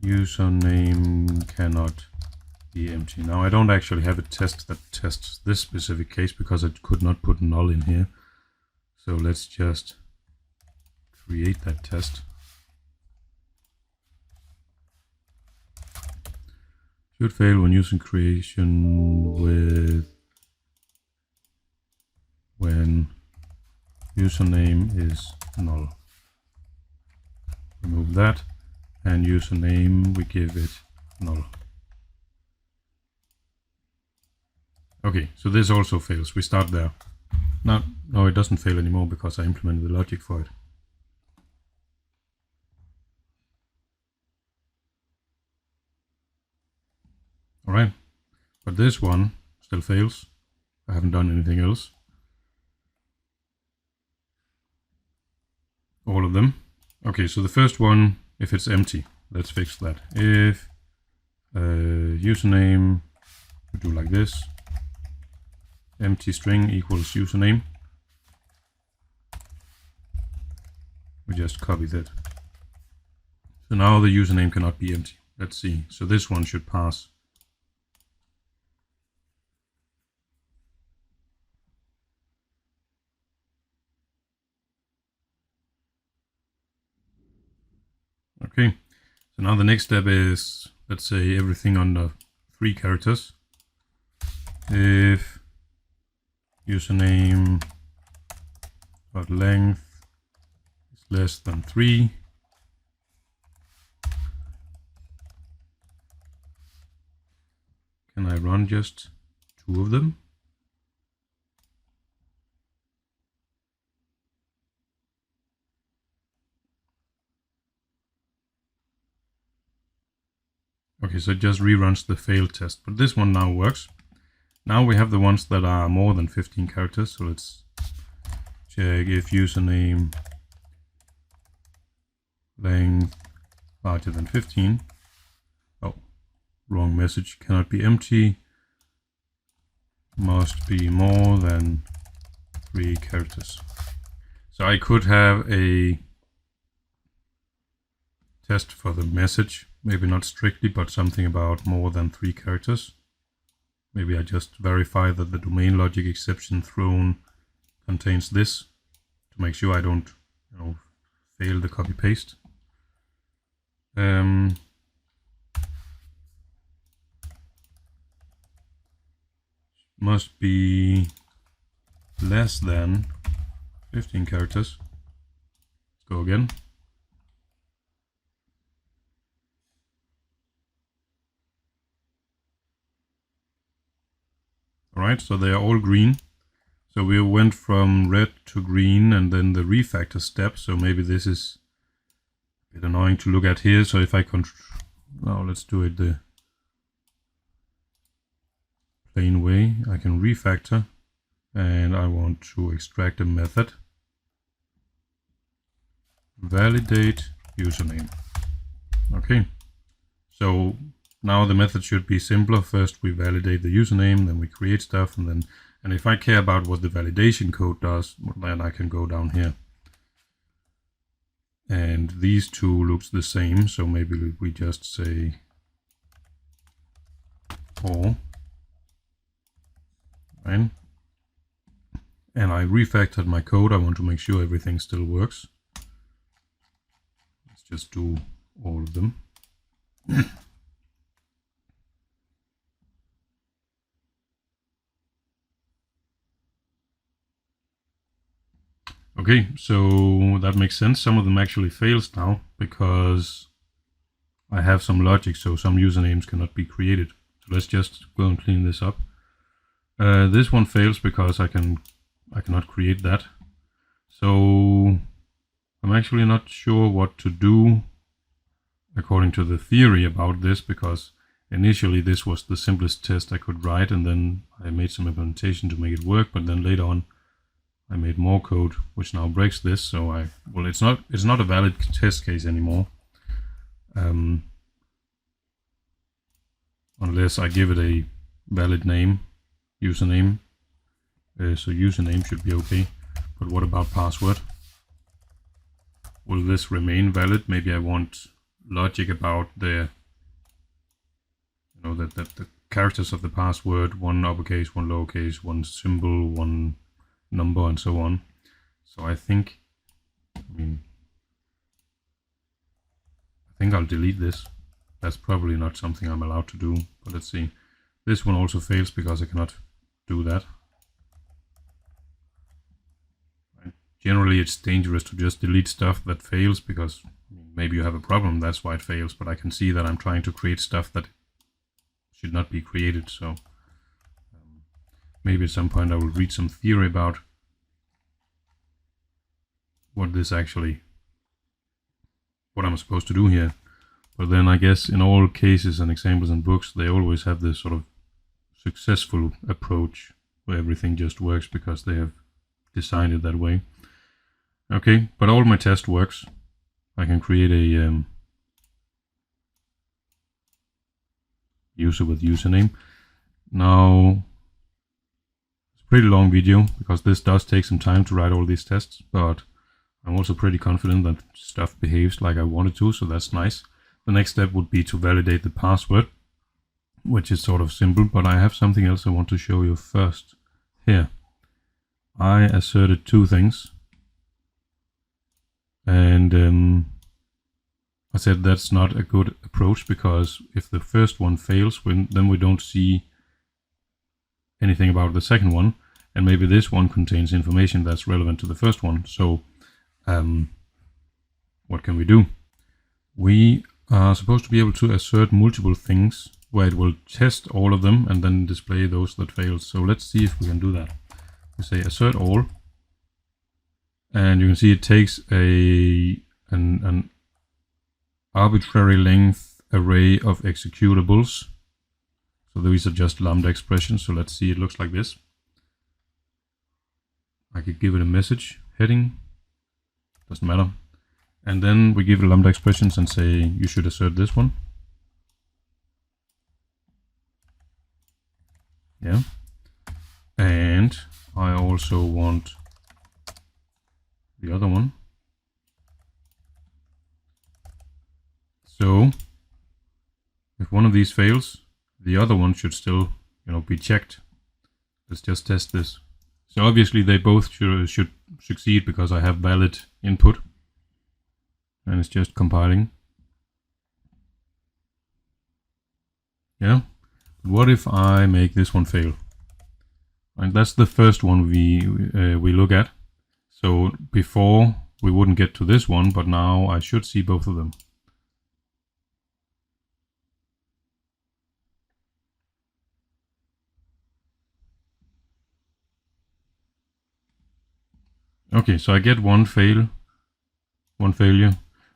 username cannot be empty. Now I don't actually have a test that tests this specific case because I could not put null in here. So let's just create that test. Should fail when using creation with when username is null. Remove that, and username we give it null. Okay, so this also fails. We start there. No, it doesn't fail anymore because I implemented the logic for it. Alright, but this one still fails. I haven't done anything else. All of them. Okay, so the first one, if it's empty, let's fix that. If username, we do like this, empty string equals username. We just copy that. So now the username cannot be empty. Let's see. So this one should pass. Okay. So now the next step is, let's say, everything under 3 characters. If username dot length is less than 3, can I run just 2 of them? Okay, so it just reruns the failed test, but this one now works. Now we have the ones that are more than 15 characters, so let's check if username length larger than 15. Oh, wrong message, cannot be empty, must be more than 3 characters. So I could have a test for the message, maybe not strictly, but something about more than 3 characters. Maybe I just verify that the domain logic exception thrown contains this to make sure I don't, fail the copy paste. Must be less than 15 characters. Let's go again. Alright, so they are all green. So we went from red to green and then the refactor step. So maybe this is a bit annoying to look at here. So if I now let's do it the plain way. I can refactor and I want to extract a method. Validate username. Okay, so now the method should be simpler. First we validate the username, then we create stuff, and if I care about what the validation code does, then I can go down here. And these two looks the same, so maybe we just say or, right? And I refactored my code. I want to make sure everything still works. Let's just do all of them. Okay, so that makes sense. Some of them actually fails now because I have some logic, so some usernames cannot be created. So let's just go and clean this up. This one fails because I cannot create that. So I'm actually not sure what to do according to the theory about this, because initially this was the simplest test I could write, and then I made some implementation to make it work, but then later on I made more code which now breaks this. So it's not a valid test case anymore, unless I give it a valid name, username. So username should be okay, but what about password? Will this remain valid? Maybe I want logic about the that the characters of the password, one uppercase, one lowercase, one symbol, one number, and so on. So I think I'll delete this. That's probably not something I'm allowed to do, but let's see. This one also fails because I cannot do that. Generally it's dangerous to just delete stuff that fails, because maybe you have a problem, that's why it fails, but I can see that I'm trying to create stuff that should not be created. So maybe at some point I will read some theory about what I'm supposed to do here. But then I guess in all cases and examples and books, they always have this sort of successful approach where everything just works because they have designed it that way. Okay, but all my test works. I can create a user with username. Now, it's a pretty long video because this does take some time to write all these tests, but I'm also pretty confident that stuff behaves like I want it to, so that's nice. The next step would be to validate the password, which is sort of simple, but I have something else I want to show you first. Here, I asserted two things, and I said that's not a good approach, because if the first one fails, then we don't see anything about the second one, and maybe this one contains information that's relevant to the first one. So what can we do? We are supposed to be able to assert multiple things where it will test all of them and then display those that fail. So let's see if we can do that. We say assert all, and you can see it takes an arbitrary length array of executables. So these are just lambda expressions. So let's see, it looks like this. I could give it a message heading, doesn't matter. And then we give it lambda expressions and say you should assert this one. Yeah. And I also want the other one. So if one of these fails, the other one should still, be checked. Let's just test this. So obviously they both should succeed because I have valid input, and it's just compiling. Yeah. But what if I make this one fail? And that's the first one we look at. So before we wouldn't get to this one, but now I should see both of them. Okay, so I get one failure.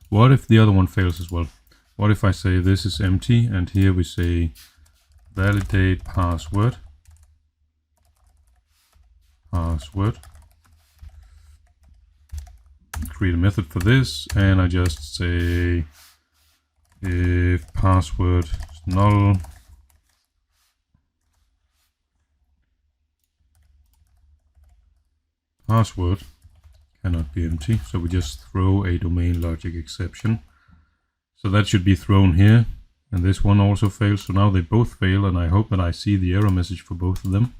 What if the other one fails as well? What if I say this is empty, and here we say validate password. Create a method for this, and I just say if password is null, password cannot be empty. So we just throw a domain logic exception. So that should be thrown here, and this one also fails. So now they both fail, and I hope that I see the error message for both of them.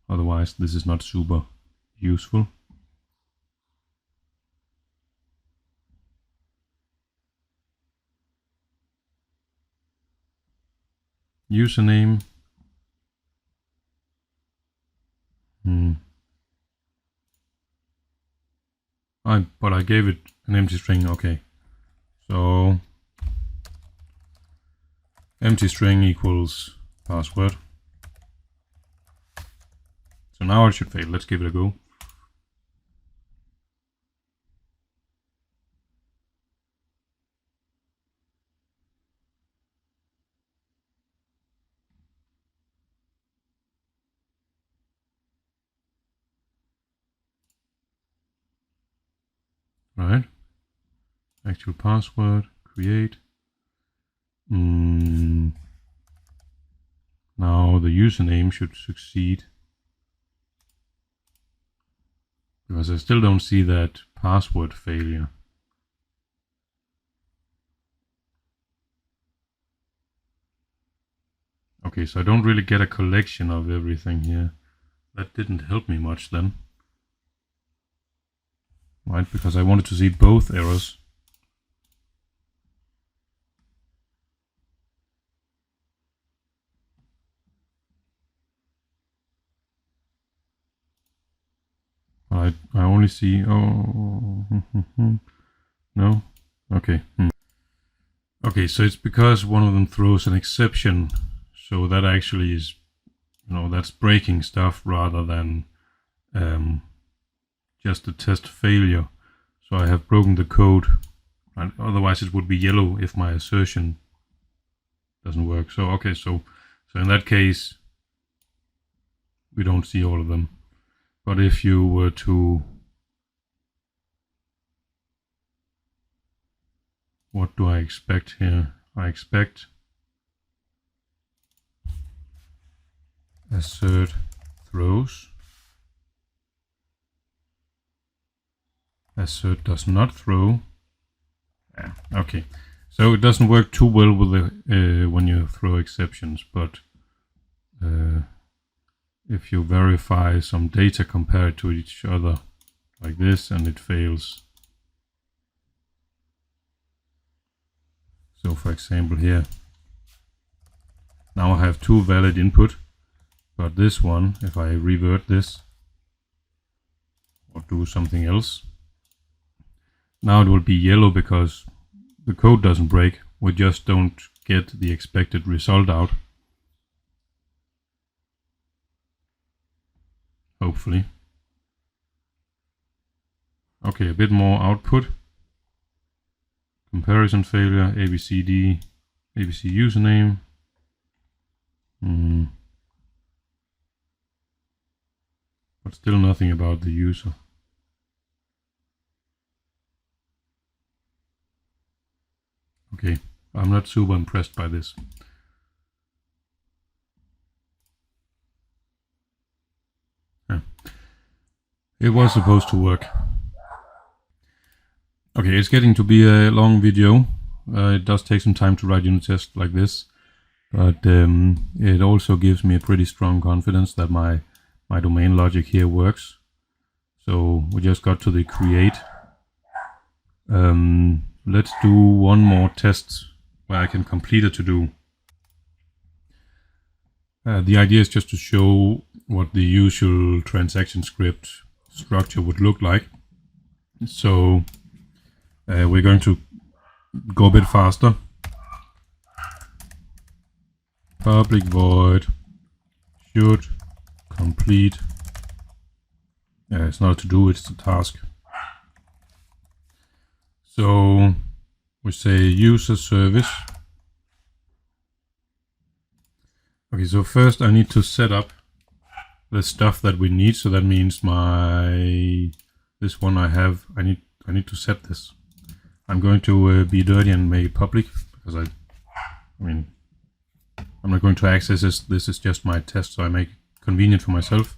Otherwise, this is not super useful. Username. But I gave it an empty string. Okay, so empty string equals password. So now it should fail. Let's give it a go. Right. Actual password, create. Now the username should succeed, because I still don't see that password failure. Okay, so I don't really get a collection of everything here. That didn't help me much then. Right, because I wanted to see both errors. I only see, no, okay. Okay, so it's because one of them throws an exception, so that actually is, that's breaking stuff rather than just a test failure. So I have broken the code, and otherwise it would be yellow if my assertion doesn't work. So okay, so in that case we don't see all of them. But if you were to, what do I expect here? I expect assert throws. Assert does not throw. Yeah, okay, so it doesn't work too well with the when you throw exceptions, but if you verify some data compared to each other like this and it fails. So for example here, now I have two valid input, but this one, if I revert this or do something else, now it will be yellow because the code doesn't break, we just don't get the expected result out. Hopefully. Okay, a bit more output. Comparison failure, ABCD, ABC username. But still nothing about the user. Okay, I'm not super impressed by this. Yeah. It was supposed to work. Okay, it's getting to be a long video. It does take some time to write unit tests like this, but it also gives me a pretty strong confidence that my domain logic here works. So we just got to the create. Let's do one more test where I can complete a to-do. The idea is just to show what the usual transaction script structure would look like. So we're going to go a bit faster. Public void should complete. It's not a to-do, it's a task. So we say user service. Okay, so first I need to set up the stuff that we need. So that means this one I need to set this. I'm going to be dirty and make it public because I mean I'm not going to access this. This is just my test, so I make it convenient for myself.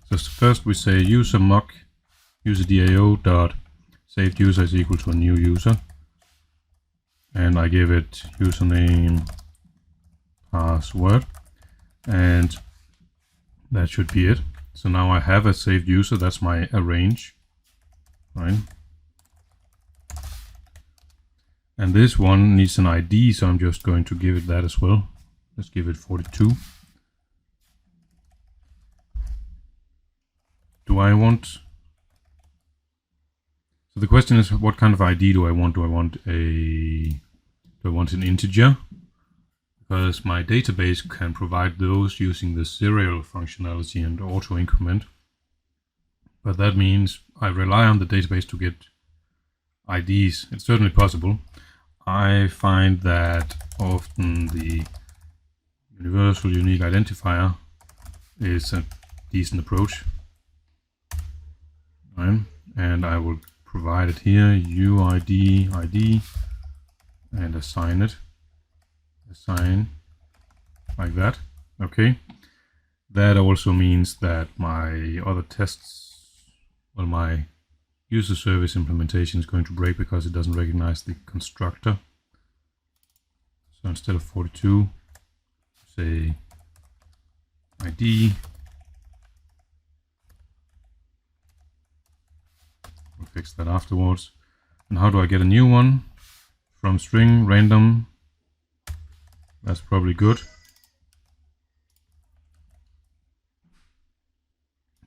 So first we say user mock user DAO dot saved user is equal to a new user, and I give it username, password, and that should be it. So now I have a saved user. That's my arrange, right? And this one needs an ID, so I'm just going to give it that as well. Let's give it 42. Do I want... So the question is, what kind of ID do I want? Do I want an integer? Because my database can provide those using the serial functionality and auto increment. But that means I rely on the database to get IDs. It's certainly possible. I find that often the universal unique identifier is a decent approach. Right? And I will provide it here, UID ID, and assign it. Assign like that. Okay. That also means that my other tests, well, my user service implementation is going to break because it doesn't recognize the constructor. So instead of 42, say ID. We'll fix that afterwards. And how do I get a new one? From string random. That's probably good.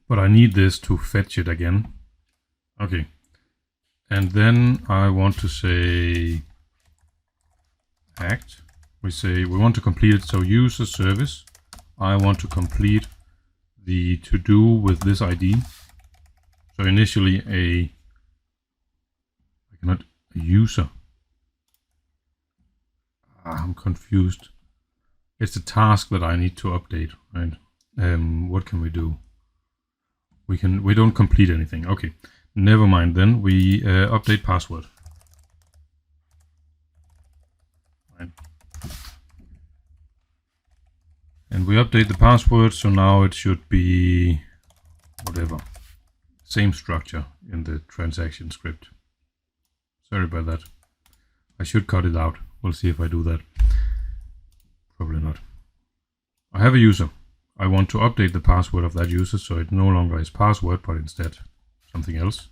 But I need this to fetch it again. Okay. And then I want to say act. We say we want to complete it. So user service. I want to complete the to-do with this ID. So initially a user. I'm confused. It's a task that I need to update, right? What can we do? We don't complete anything. Okay, never mind then. We update password. Right. And And we update the password, so now it should be whatever. Same structure in the transaction script. Sorry about that. I should cut it out. We'll see if I do that. Probably not. I have a user. I want to update the password of that user so it no longer is password, but instead something else.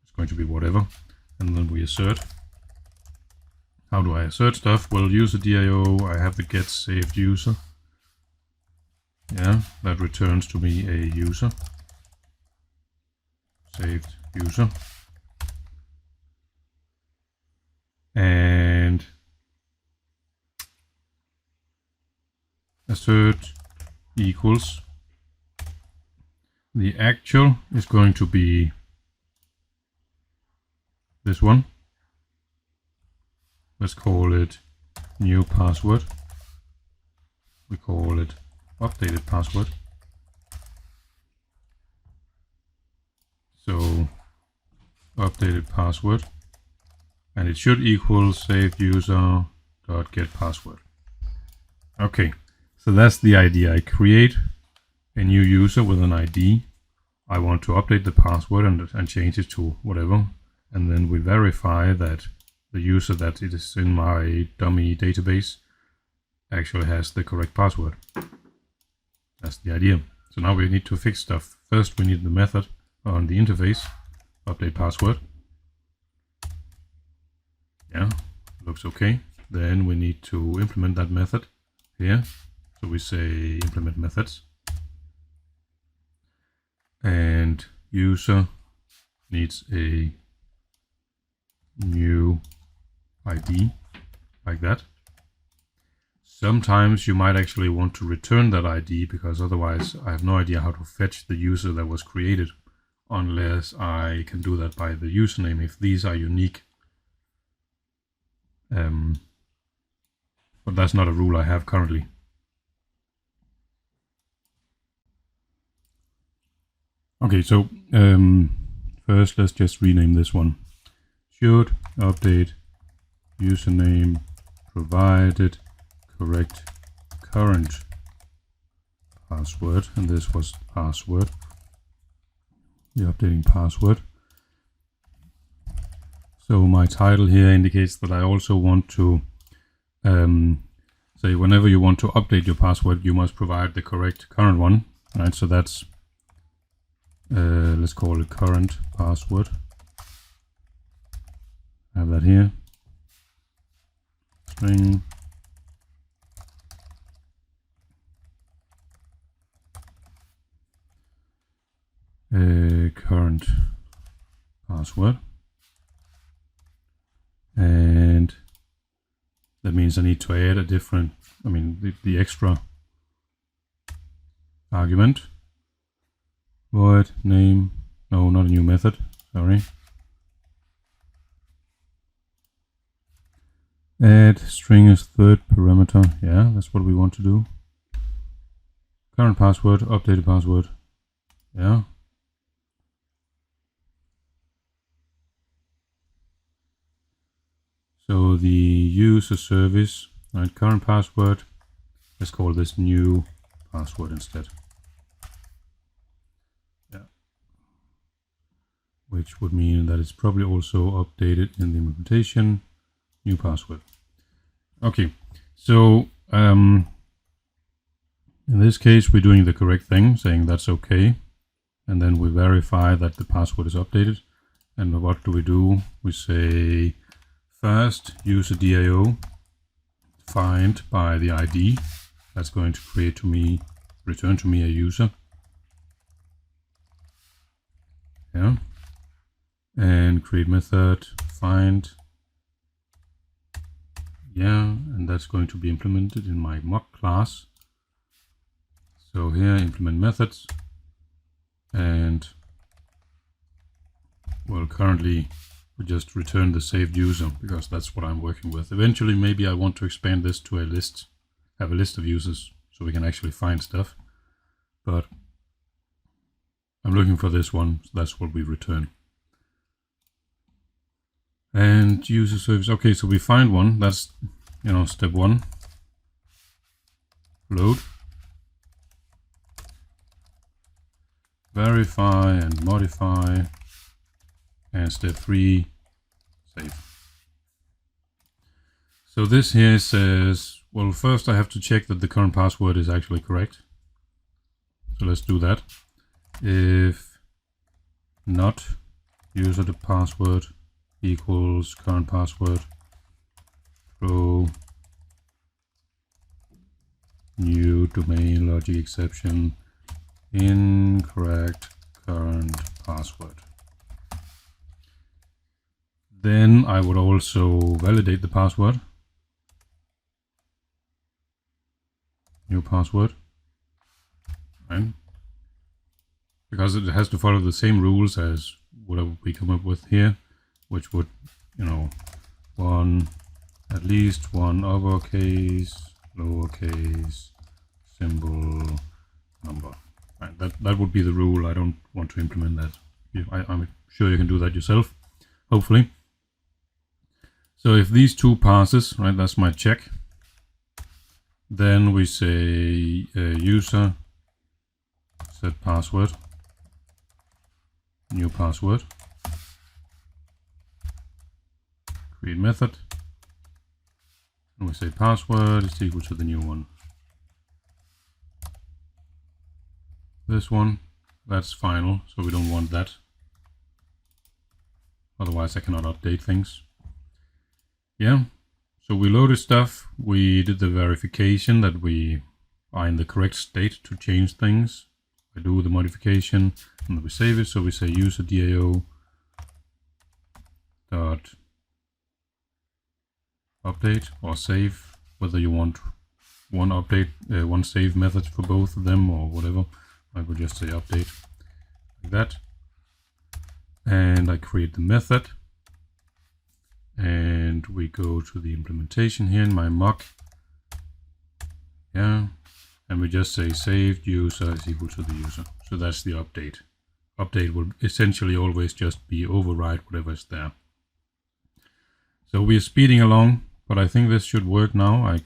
It's going to be whatever. And then we assert. How do I assert stuff? Well, user DIO, I have the get saved user. Yeah, that returns to me a user. Saved user. And assert equals the actual is going to be this one. Let's call it new password. We call it updated password. So updated password, and it should equal saved user dot get password. Okay, so that's the idea. I create a new user with an ID. I want to update the password and change it to whatever, and then we verify that the user that it is in my dummy database actually has the correct password. That's the idea. So now we need to fix stuff. First we need the method on the interface, update password. Yeah, looks okay. Then we need to implement that method here. So we say implement methods. And user needs a new ID, like that. Sometimes you might actually want to return that ID, because otherwise I have no idea how to fetch the user that was created, unless I can do that by the username if these are unique. But that's not a rule I have currently. Okay, so first let's just rename this one. Should update username provided correct current password, and this was password. The updating password. So my title here indicates that I also want to say whenever you want to update your password, you must provide the correct current one. Right, so that's let's call it current password. I have that here. String current password, and that means I need to add a different, the extra argument. Void name, no, not a new method, sorry. Add string as third parameter. Yeah, that's what we want to do. Current password, updated password. Yeah. So the user service, right, current password, let's call this new password instead. Yeah. Which would mean that it's probably also updated in the implementation, new password. Okay, so in this case we're doing the correct thing, saying that's okay, and then we verify that the password is updated. And what do? We say first user DIO find by the ID. That's going to create to me, return to me a user. Yeah, and create method find. Yeah, and that's going to be implemented in my mock class. So here implement methods, and well, currently we just return the saved user because that's what I'm working with. Eventually maybe I want to expand this to a list, have a list of users so we can actually find stuff, but I'm looking for this one, so that's what we return. And user service. Okay, so we find one. That's, step one. load, verify and modify, and step 3, save. So this here says, well, first I have to check that the current password is actually correct. So let's do that. If not user the password equals current password, throw new domain logic exception, incorrect current password. Then I would also validate the password. New password. Right? Because it has to follow the same rules as whatever we come up with here, which would, you know, at least one uppercase, lowercase, symbol, number. Right, that would be the rule. I don't want to implement that. I'm sure you can do that yourself, hopefully. So if these two passes, right, that's my check. Then we say user set password, new password, create method, and we say password is equal to the new one. This one, that's final, so we don't want that. Otherwise I cannot update things. Yeah, so we loaded stuff, we did the verification that we are in the correct state to change things. I do the modification and then we save it, so we say user DAO dot update or save, whether you want one update, one save method for both of them or whatever. I would just say update like that, and I create the method, and we go to the implementation here in my mock, yeah, and we just say saved user is equal to the user. So that's the update. Update will essentially always just be override whatever is there. So we are speeding along, but I think this should work now. I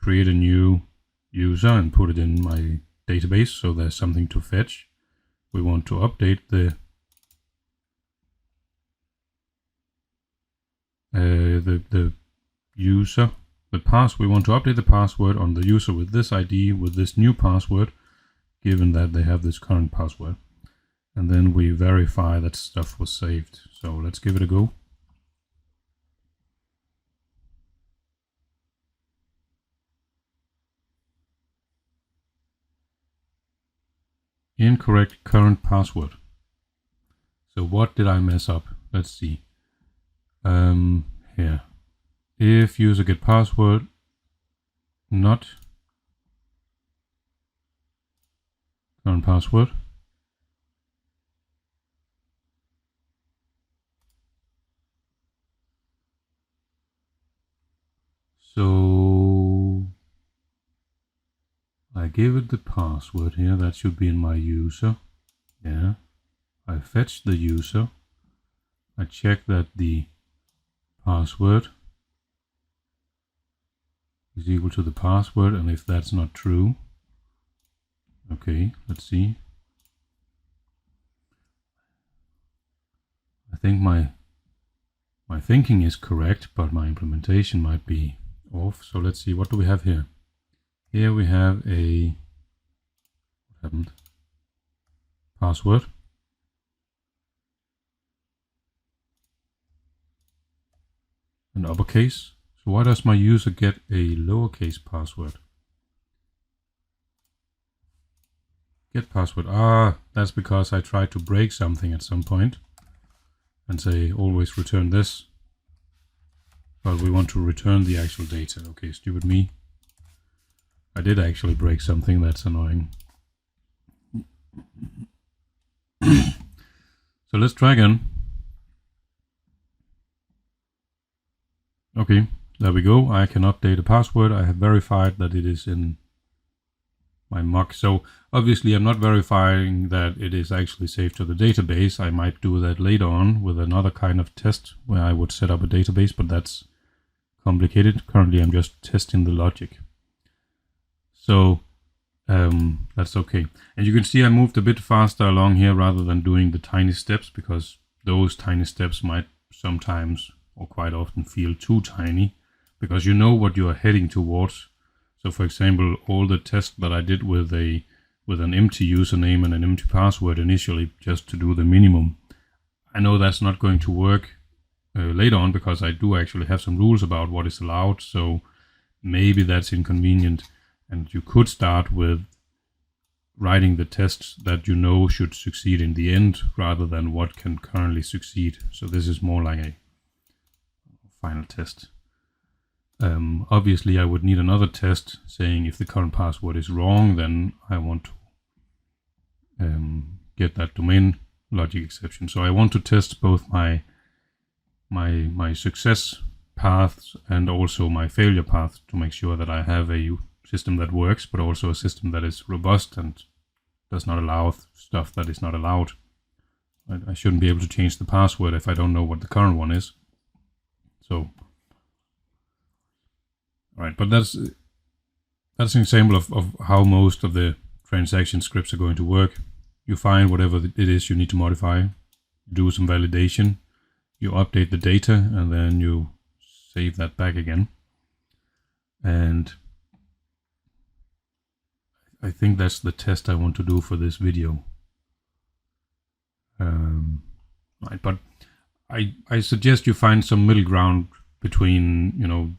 create a new user and put it in my database, so there's something to fetch. We want to update the user, we want to update the password on the user with this ID, with this new password, given that they have this current password. And then we verify that stuff was saved. So let's give it a go. Incorrect current password. So what did I mess up? Let's see. Here. If user get password, not current password. So I give it the password here. That should be in my user. Yeah. I fetch the user. I check that the password is equal to the password, and if that's not true, okay, let's see. I think my thinking is correct, but my implementation might be off. So let's see, what do we have here? Here we have a, what happened? Password. An uppercase. So why does my user get a lowercase password? Get password. Ah, that's because I tried to break something at some point and say always return this. But we want to return the actual data. Okay, stupid me. I did actually break something. That's annoying. So let's try again. Okay, there we go. I can update a password. I have verified that it is in my mock. So obviously I'm not verifying that it is actually saved to the database. I might do that later on with another kind of test where I would set up a database, but that's complicated. Currently I'm just testing the logic. So that's okay. And you can see I moved a bit faster along here rather than doing the tiny steps, because those tiny steps might sometimes or quite often feel too tiny, because you know what you are heading towards. So for example, all the tests that I did with an empty username and an empty password initially, just to do the minimum, I know that's not going to work later on, because I do actually have some rules about what is allowed. So maybe that's inconvenient, and you could start with writing the tests that you know should succeed in the end rather than what can currently succeed. So this is more like a final test. Obviously I would need another test saying if the current password is wrong, then I want to get that domain logic exception. So I want to test both my success paths and also my failure path to make sure that I have a system that works, but also a system that is robust and does not allow stuff that is not allowed. I shouldn't be able to change the password if I don't know what the current one is. So, right, but that's an example of how most of the transaction scripts are going to work. You find whatever it is you need to modify, do some validation, you update the data, and then you save that back again. And I think that's the test I want to do for this video. Right, but I suggest you find some middle ground between, you know,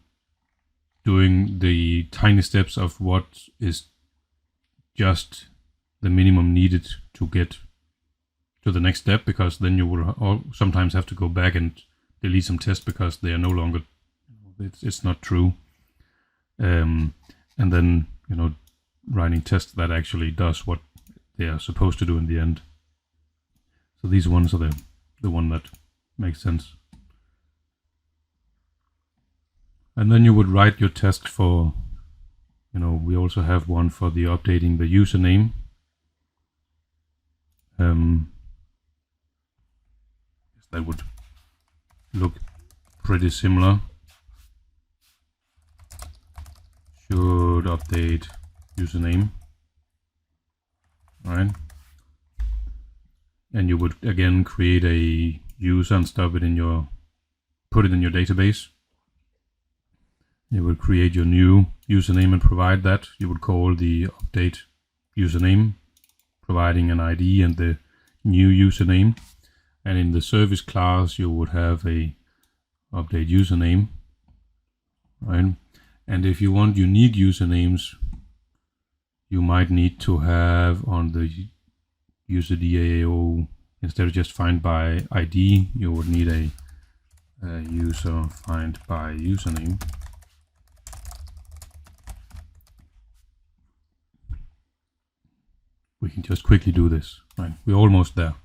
doing the tiny steps of what is just the minimum needed to get to the next step, because then you will sometimes have to go back and delete some tests because they are no longer, it's not true. And then, you know, writing tests that actually does what they are supposed to do in the end. So these ones are the one that makes sense. And then you would write your test for, you know, we also have one for the updating the username. That would look pretty similar. Should update username. All right. And you would again create a user and stuff it in your, put it in your database. You would create your new username and provide that. You would call the update username, providing an ID and the new username. And in the service class, you would have a update username, right? And if you want unique usernames, you might need to have on the user DAO, instead of just find by ID, you would need a user find by username. We can just quickly do this, right? We're almost there.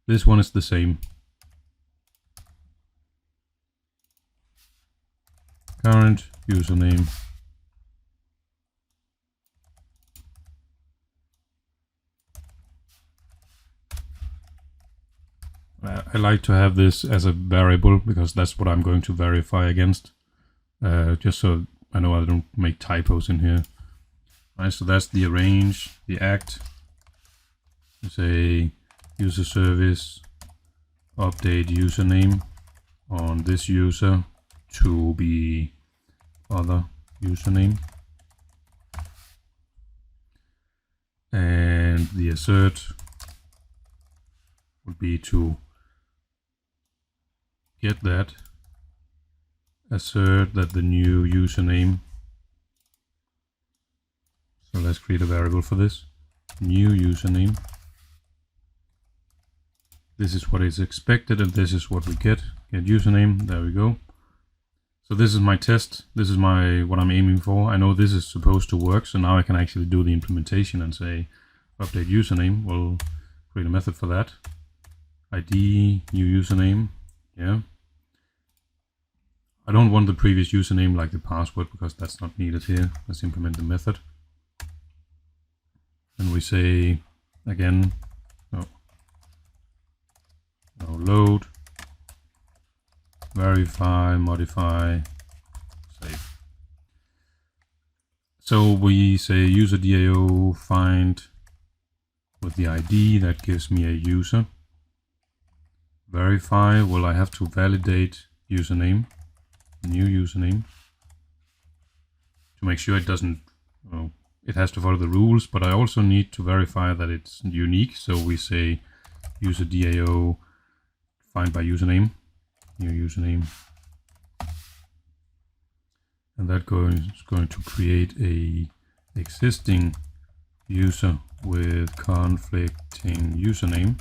This one is the same. Current username. I like to have this as a variable because that's what I'm going to verify against. Just so I know I don't make typos in here. Right, so that's the arrange, the act. Say user service update username on this user to be other username, and the assert would be to get that, assert that the new username, so let's create a variable for this, new username. This is what is expected and this is what we get username, there we go. So this is my test, this is what I'm aiming for. I know this is supposed to work, so now I can actually do the implementation and say update username. We'll create a method for that. ID, new username, yeah. I don't want the previous username like the password because that's not needed here. Let's implement the method. And we say again, load, verify, modify, save. So we say user DAO find with the ID, that gives me a user. Verify, well, I have to validate username, new username, to make sure it doesn't, well, it has to follow the rules, but I also need to verify that it's unique. So we say user DAO find by username, new username. And that is going to create a existing user with conflicting username.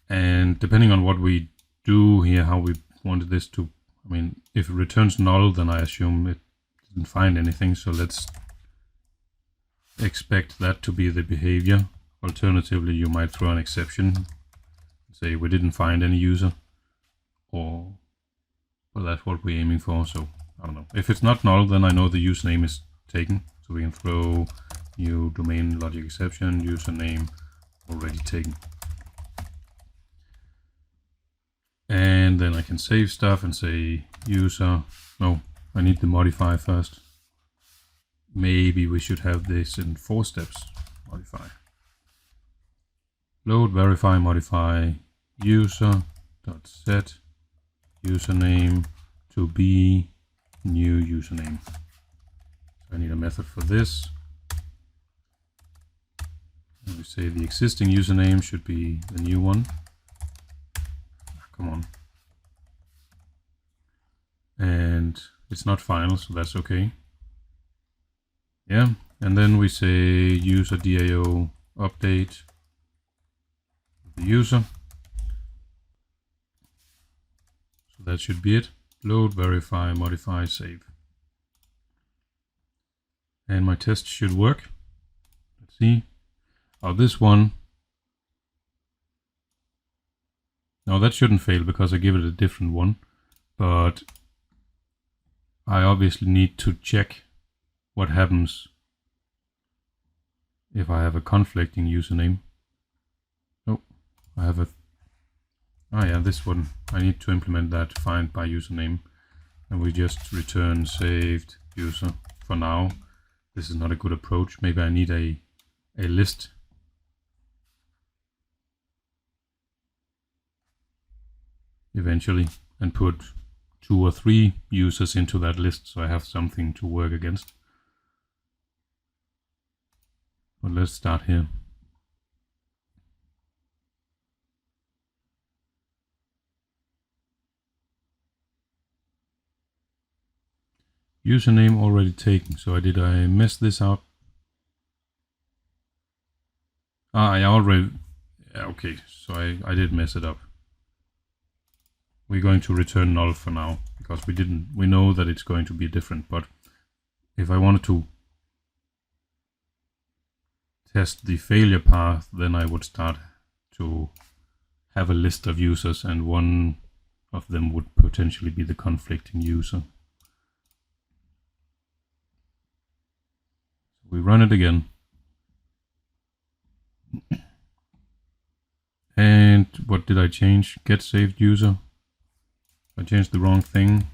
And depending on what we do here, how we wanted this to, I mean, if it returns null, then I assume it didn't find anything. So let's expect that to be the behavior. Alternatively, you might throw an exception, say we didn't find any user, or, well, that's what we're aiming for. So I don't know. If it's not null, then I know the username is taken. So we can throw new domain logic exception, username already taken. And then I can save stuff and say user. No, I need the modify first. Maybe we should have this in 4 steps. Modify. Load, verify, modify, user.set username to be new username. So I need a method for this. And we say the existing username should be the new one. Come on. And it's not final, so that's okay. Yeah, and then we say user DAO update the user. So that should be it. Load, verify, modify, save. And my test should work. Let's see. Oh, this one. No, that shouldn't fail because I give it a different one. But I obviously need to check what happens if I have a conflicting username. Oh, I have a... Oh yeah, this one. I need to implement that find by username. And we just return saved user for now. This is not a good approach. Maybe I need a list. Eventually, and put 2 or 3 users into that list so I have something to work against. But let's start here. Username already taken. So I mess this out? I already... Yeah, okay, so I did mess it up. We're going to return null for now because we know that it's going to be different. But if I wanted to test the failure path, then I would start to have a list of users, and one of them would potentially be the conflicting user. We run it again. And what did I change? Get saved user. I changed the wrong thing.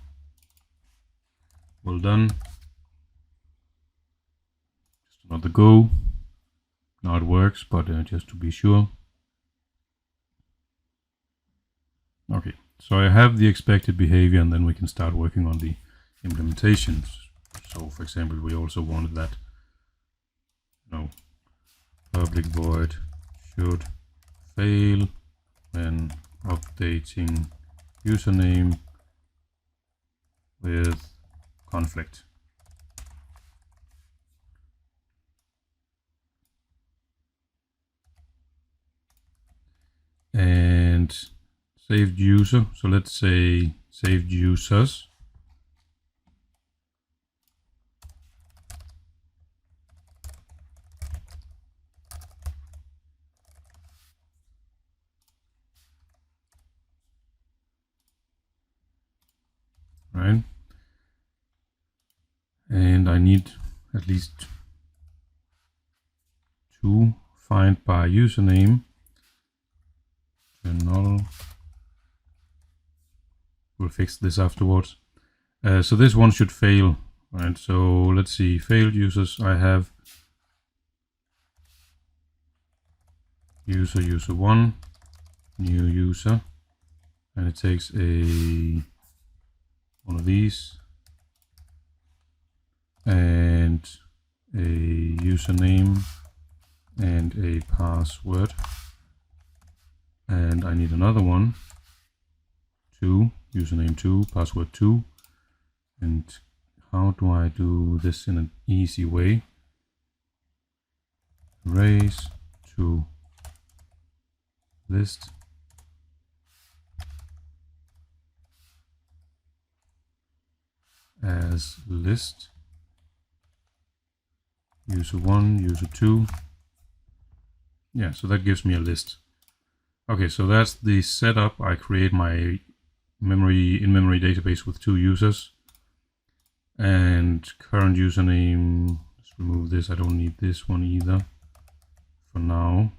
Well done. Just another go. Now it works, but just to be sure. Okay, so I have the expected behavior, and then we can start working on the implementations. So for example, we also wanted that public void should fail when updating username with conflict. And saved user, so let's say saved users. Right, and I need at least 2 find by username. Null. We'll fix this afterwards. So this one should fail Right, so let's see, failed users. I have user1, new user, and it takes one of these and a username and a password, and I need another one, 2, username 2, password 2. And how do I do this in an easy way? Raise to list as list, user1, user2. Yeah, so that gives me a list. Okay, so that's the setup. I create my in-memory database with 2 users. And current username, let's remove this. I don't need this one either for now.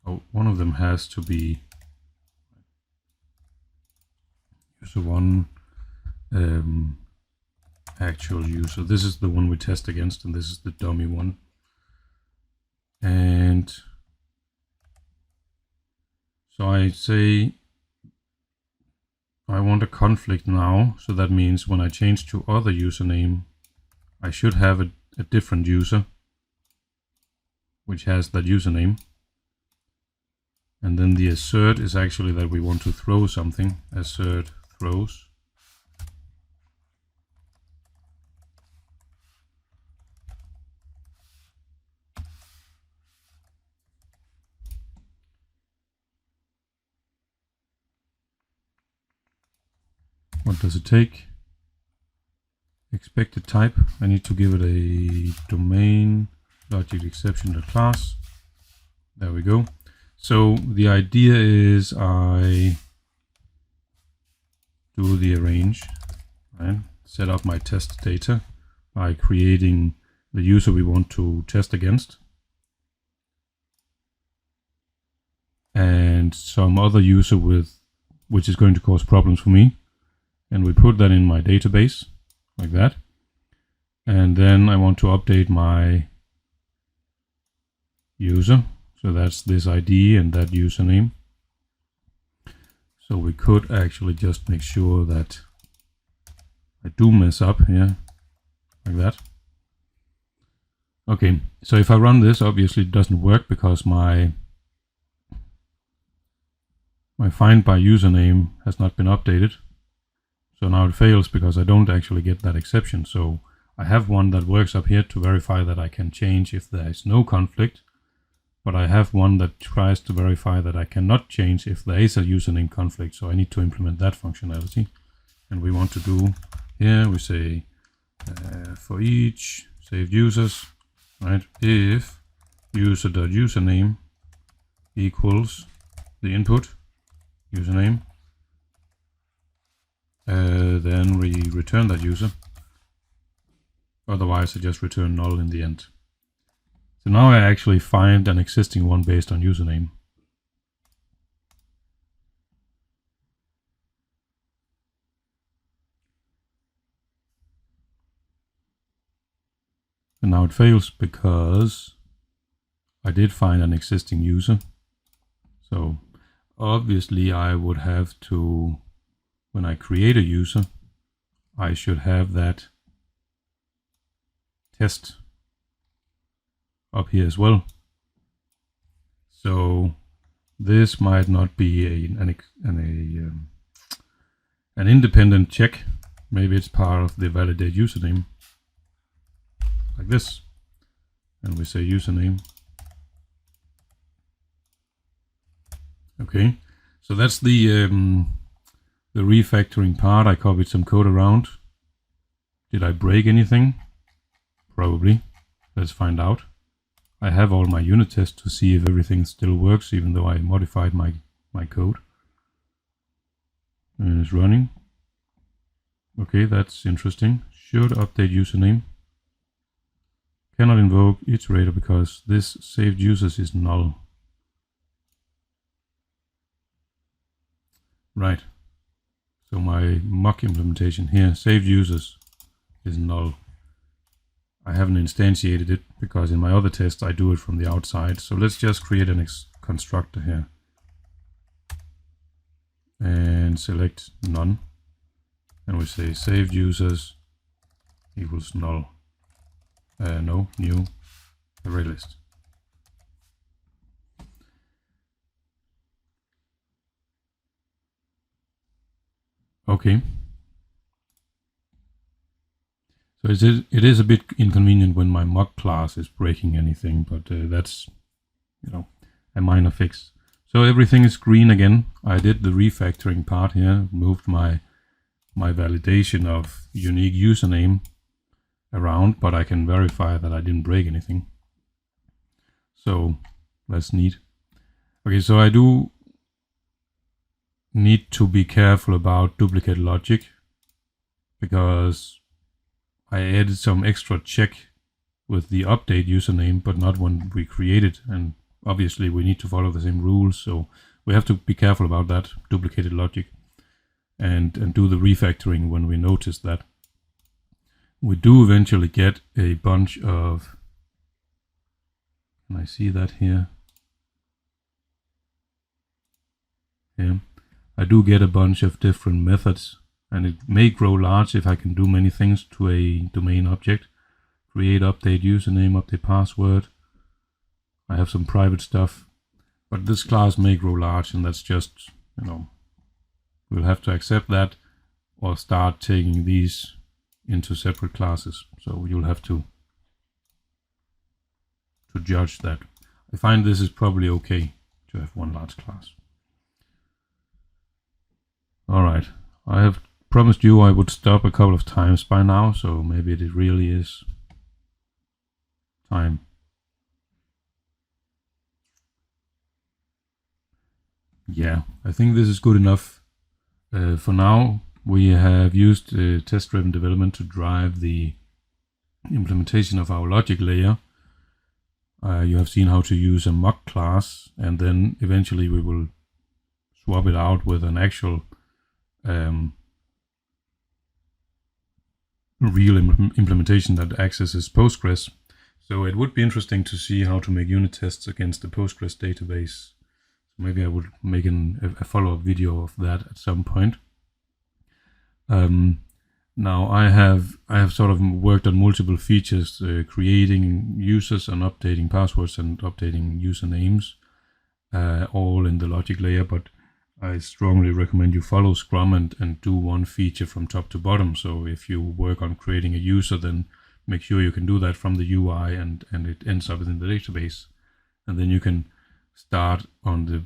Oh, one of them has to be user1 actual user. This is the one we test against, and this is the dummy one. And so I say I want a conflict now, so that means when I change to other username, I should have a different user which has that username. And then the assert is actually that we want to throw something. Assert throws. What does it take? Expected type. I need to give it a domain logic exception class. There we go. So the idea is I do the arrange, right? Set up my test data by creating the user we want to test against and some other user which is going to cause problems for me, and we put that in my database like that. And then I want to update my user. So that's this ID and that username. So we could actually just make sure that I do mess up here, like that. Okay, so if I run this, obviously it doesn't work because my find by username has not been updated. So now it fails because I don't actually get that exception. So I have one that works up here to verify that I can change if there is no conflict. But I have one that tries to verify that I cannot change if there is a username conflict. So I need to implement that functionality. And we want to do here, we say for each saved users, right? If user.username equals the input username, then we return that user. Otherwise, I just return null in the end. So now I actually find an existing one based on username. And now it fails because I did find an existing user. So obviously I would have to, when I create a user, I should have that test up here as well. So this might not be an independent check. Maybe it's part of the validate username, like this. And we say username. Okay, so that's the refactoring part. I copied some code around. Did I break anything? Probably. Let's find out. I have all my unit tests to see if everything still works, even though I modified my code. And it's running. Okay, that's interesting. Should update username. Cannot invoke iterator because this saved users is null. Right. So my mock implementation here, saved users, is null. I haven't instantiated it because in my other tests I do it from the outside. So let's just create an constructor here and select none. And we say saved users equals null. No, new array list. Okay. So it is a bit inconvenient when my mock class is breaking anything, but that's, a minor fix. So everything is green again. I did the refactoring part here, moved my validation of unique username around, but I can verify that I didn't break anything. So that's neat. Okay, so I do need to be careful about duplicate logic because I added some extra check with the update username, but not when we create it. And obviously we need to follow the same rules. So we have to be careful about that duplicated logic and do the refactoring when we notice that. We do eventually get a bunch of, can I see that here? Yeah, I do get a bunch of different methods, and it may grow large if I can do many things to a domain object. Create, update username, update password. I have some private stuff, but this class may grow large, and that's just, we'll have to accept that or start taking these into separate classes. So you'll have to judge that. I find this is probably okay to have one large class. All right, I have promised you I would stop a couple of times by now, so maybe it really is time. Yeah, I think this is good enough. For now, we have used test-driven development to drive the implementation of our logic layer. You have seen how to use a mock class, and then eventually we will swap it out with an actual real implementation that accesses Postgres. So it would be interesting to see how to make unit tests against the Postgres database. Maybe I would make a follow-up video of that at some point. Now I have sort of worked on multiple features, creating users and updating passwords and updating usernames, all in the logic layer, but I strongly recommend you follow Scrum and do one feature from top to bottom. So if you work on creating a user, then make sure you can do that from the UI and it ends up in the database. And then you can start on the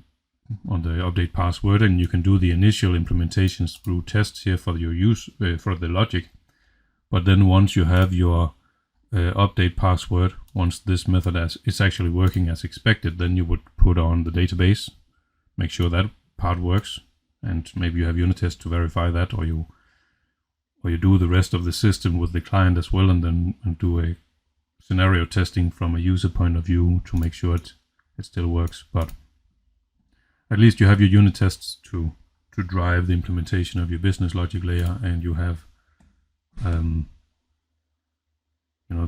update password, and you can do the initial implementations through tests here for your use for the logic. But then once you have your update password, once this method is actually working as expected, then you would put on the database, make sure that part works, and maybe you have unit tests to verify that, or you do the rest of the system with the client as well, and then do a scenario testing from a user point of view to make sure it still works. But at least you have your unit tests to drive the implementation of your business logic layer, and you have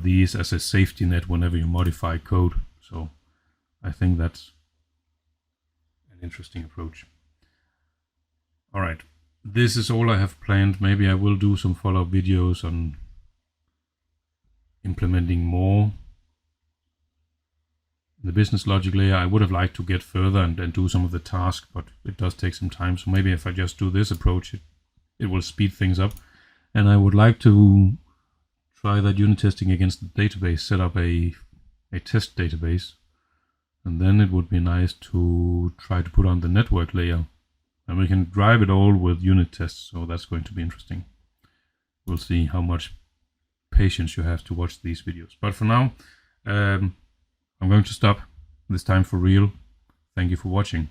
these as a safety net whenever you modify code. So I think that's an interesting approach. All right, this is all I have planned. Maybe I will do some follow-up videos on implementing more the business logic layer. I would have liked to get further and do some of the tasks, but it does take some time. So maybe if I just do this approach, it will speed things up. And I would like to try that unit testing against the database, set up a test database. And then it would be nice to try to put on the network layer. And we can drive it all with unit tests. So that's going to be interesting. We'll see how much patience you have to watch these videos. But for now, I'm going to stop this time for real. Thank you for watching.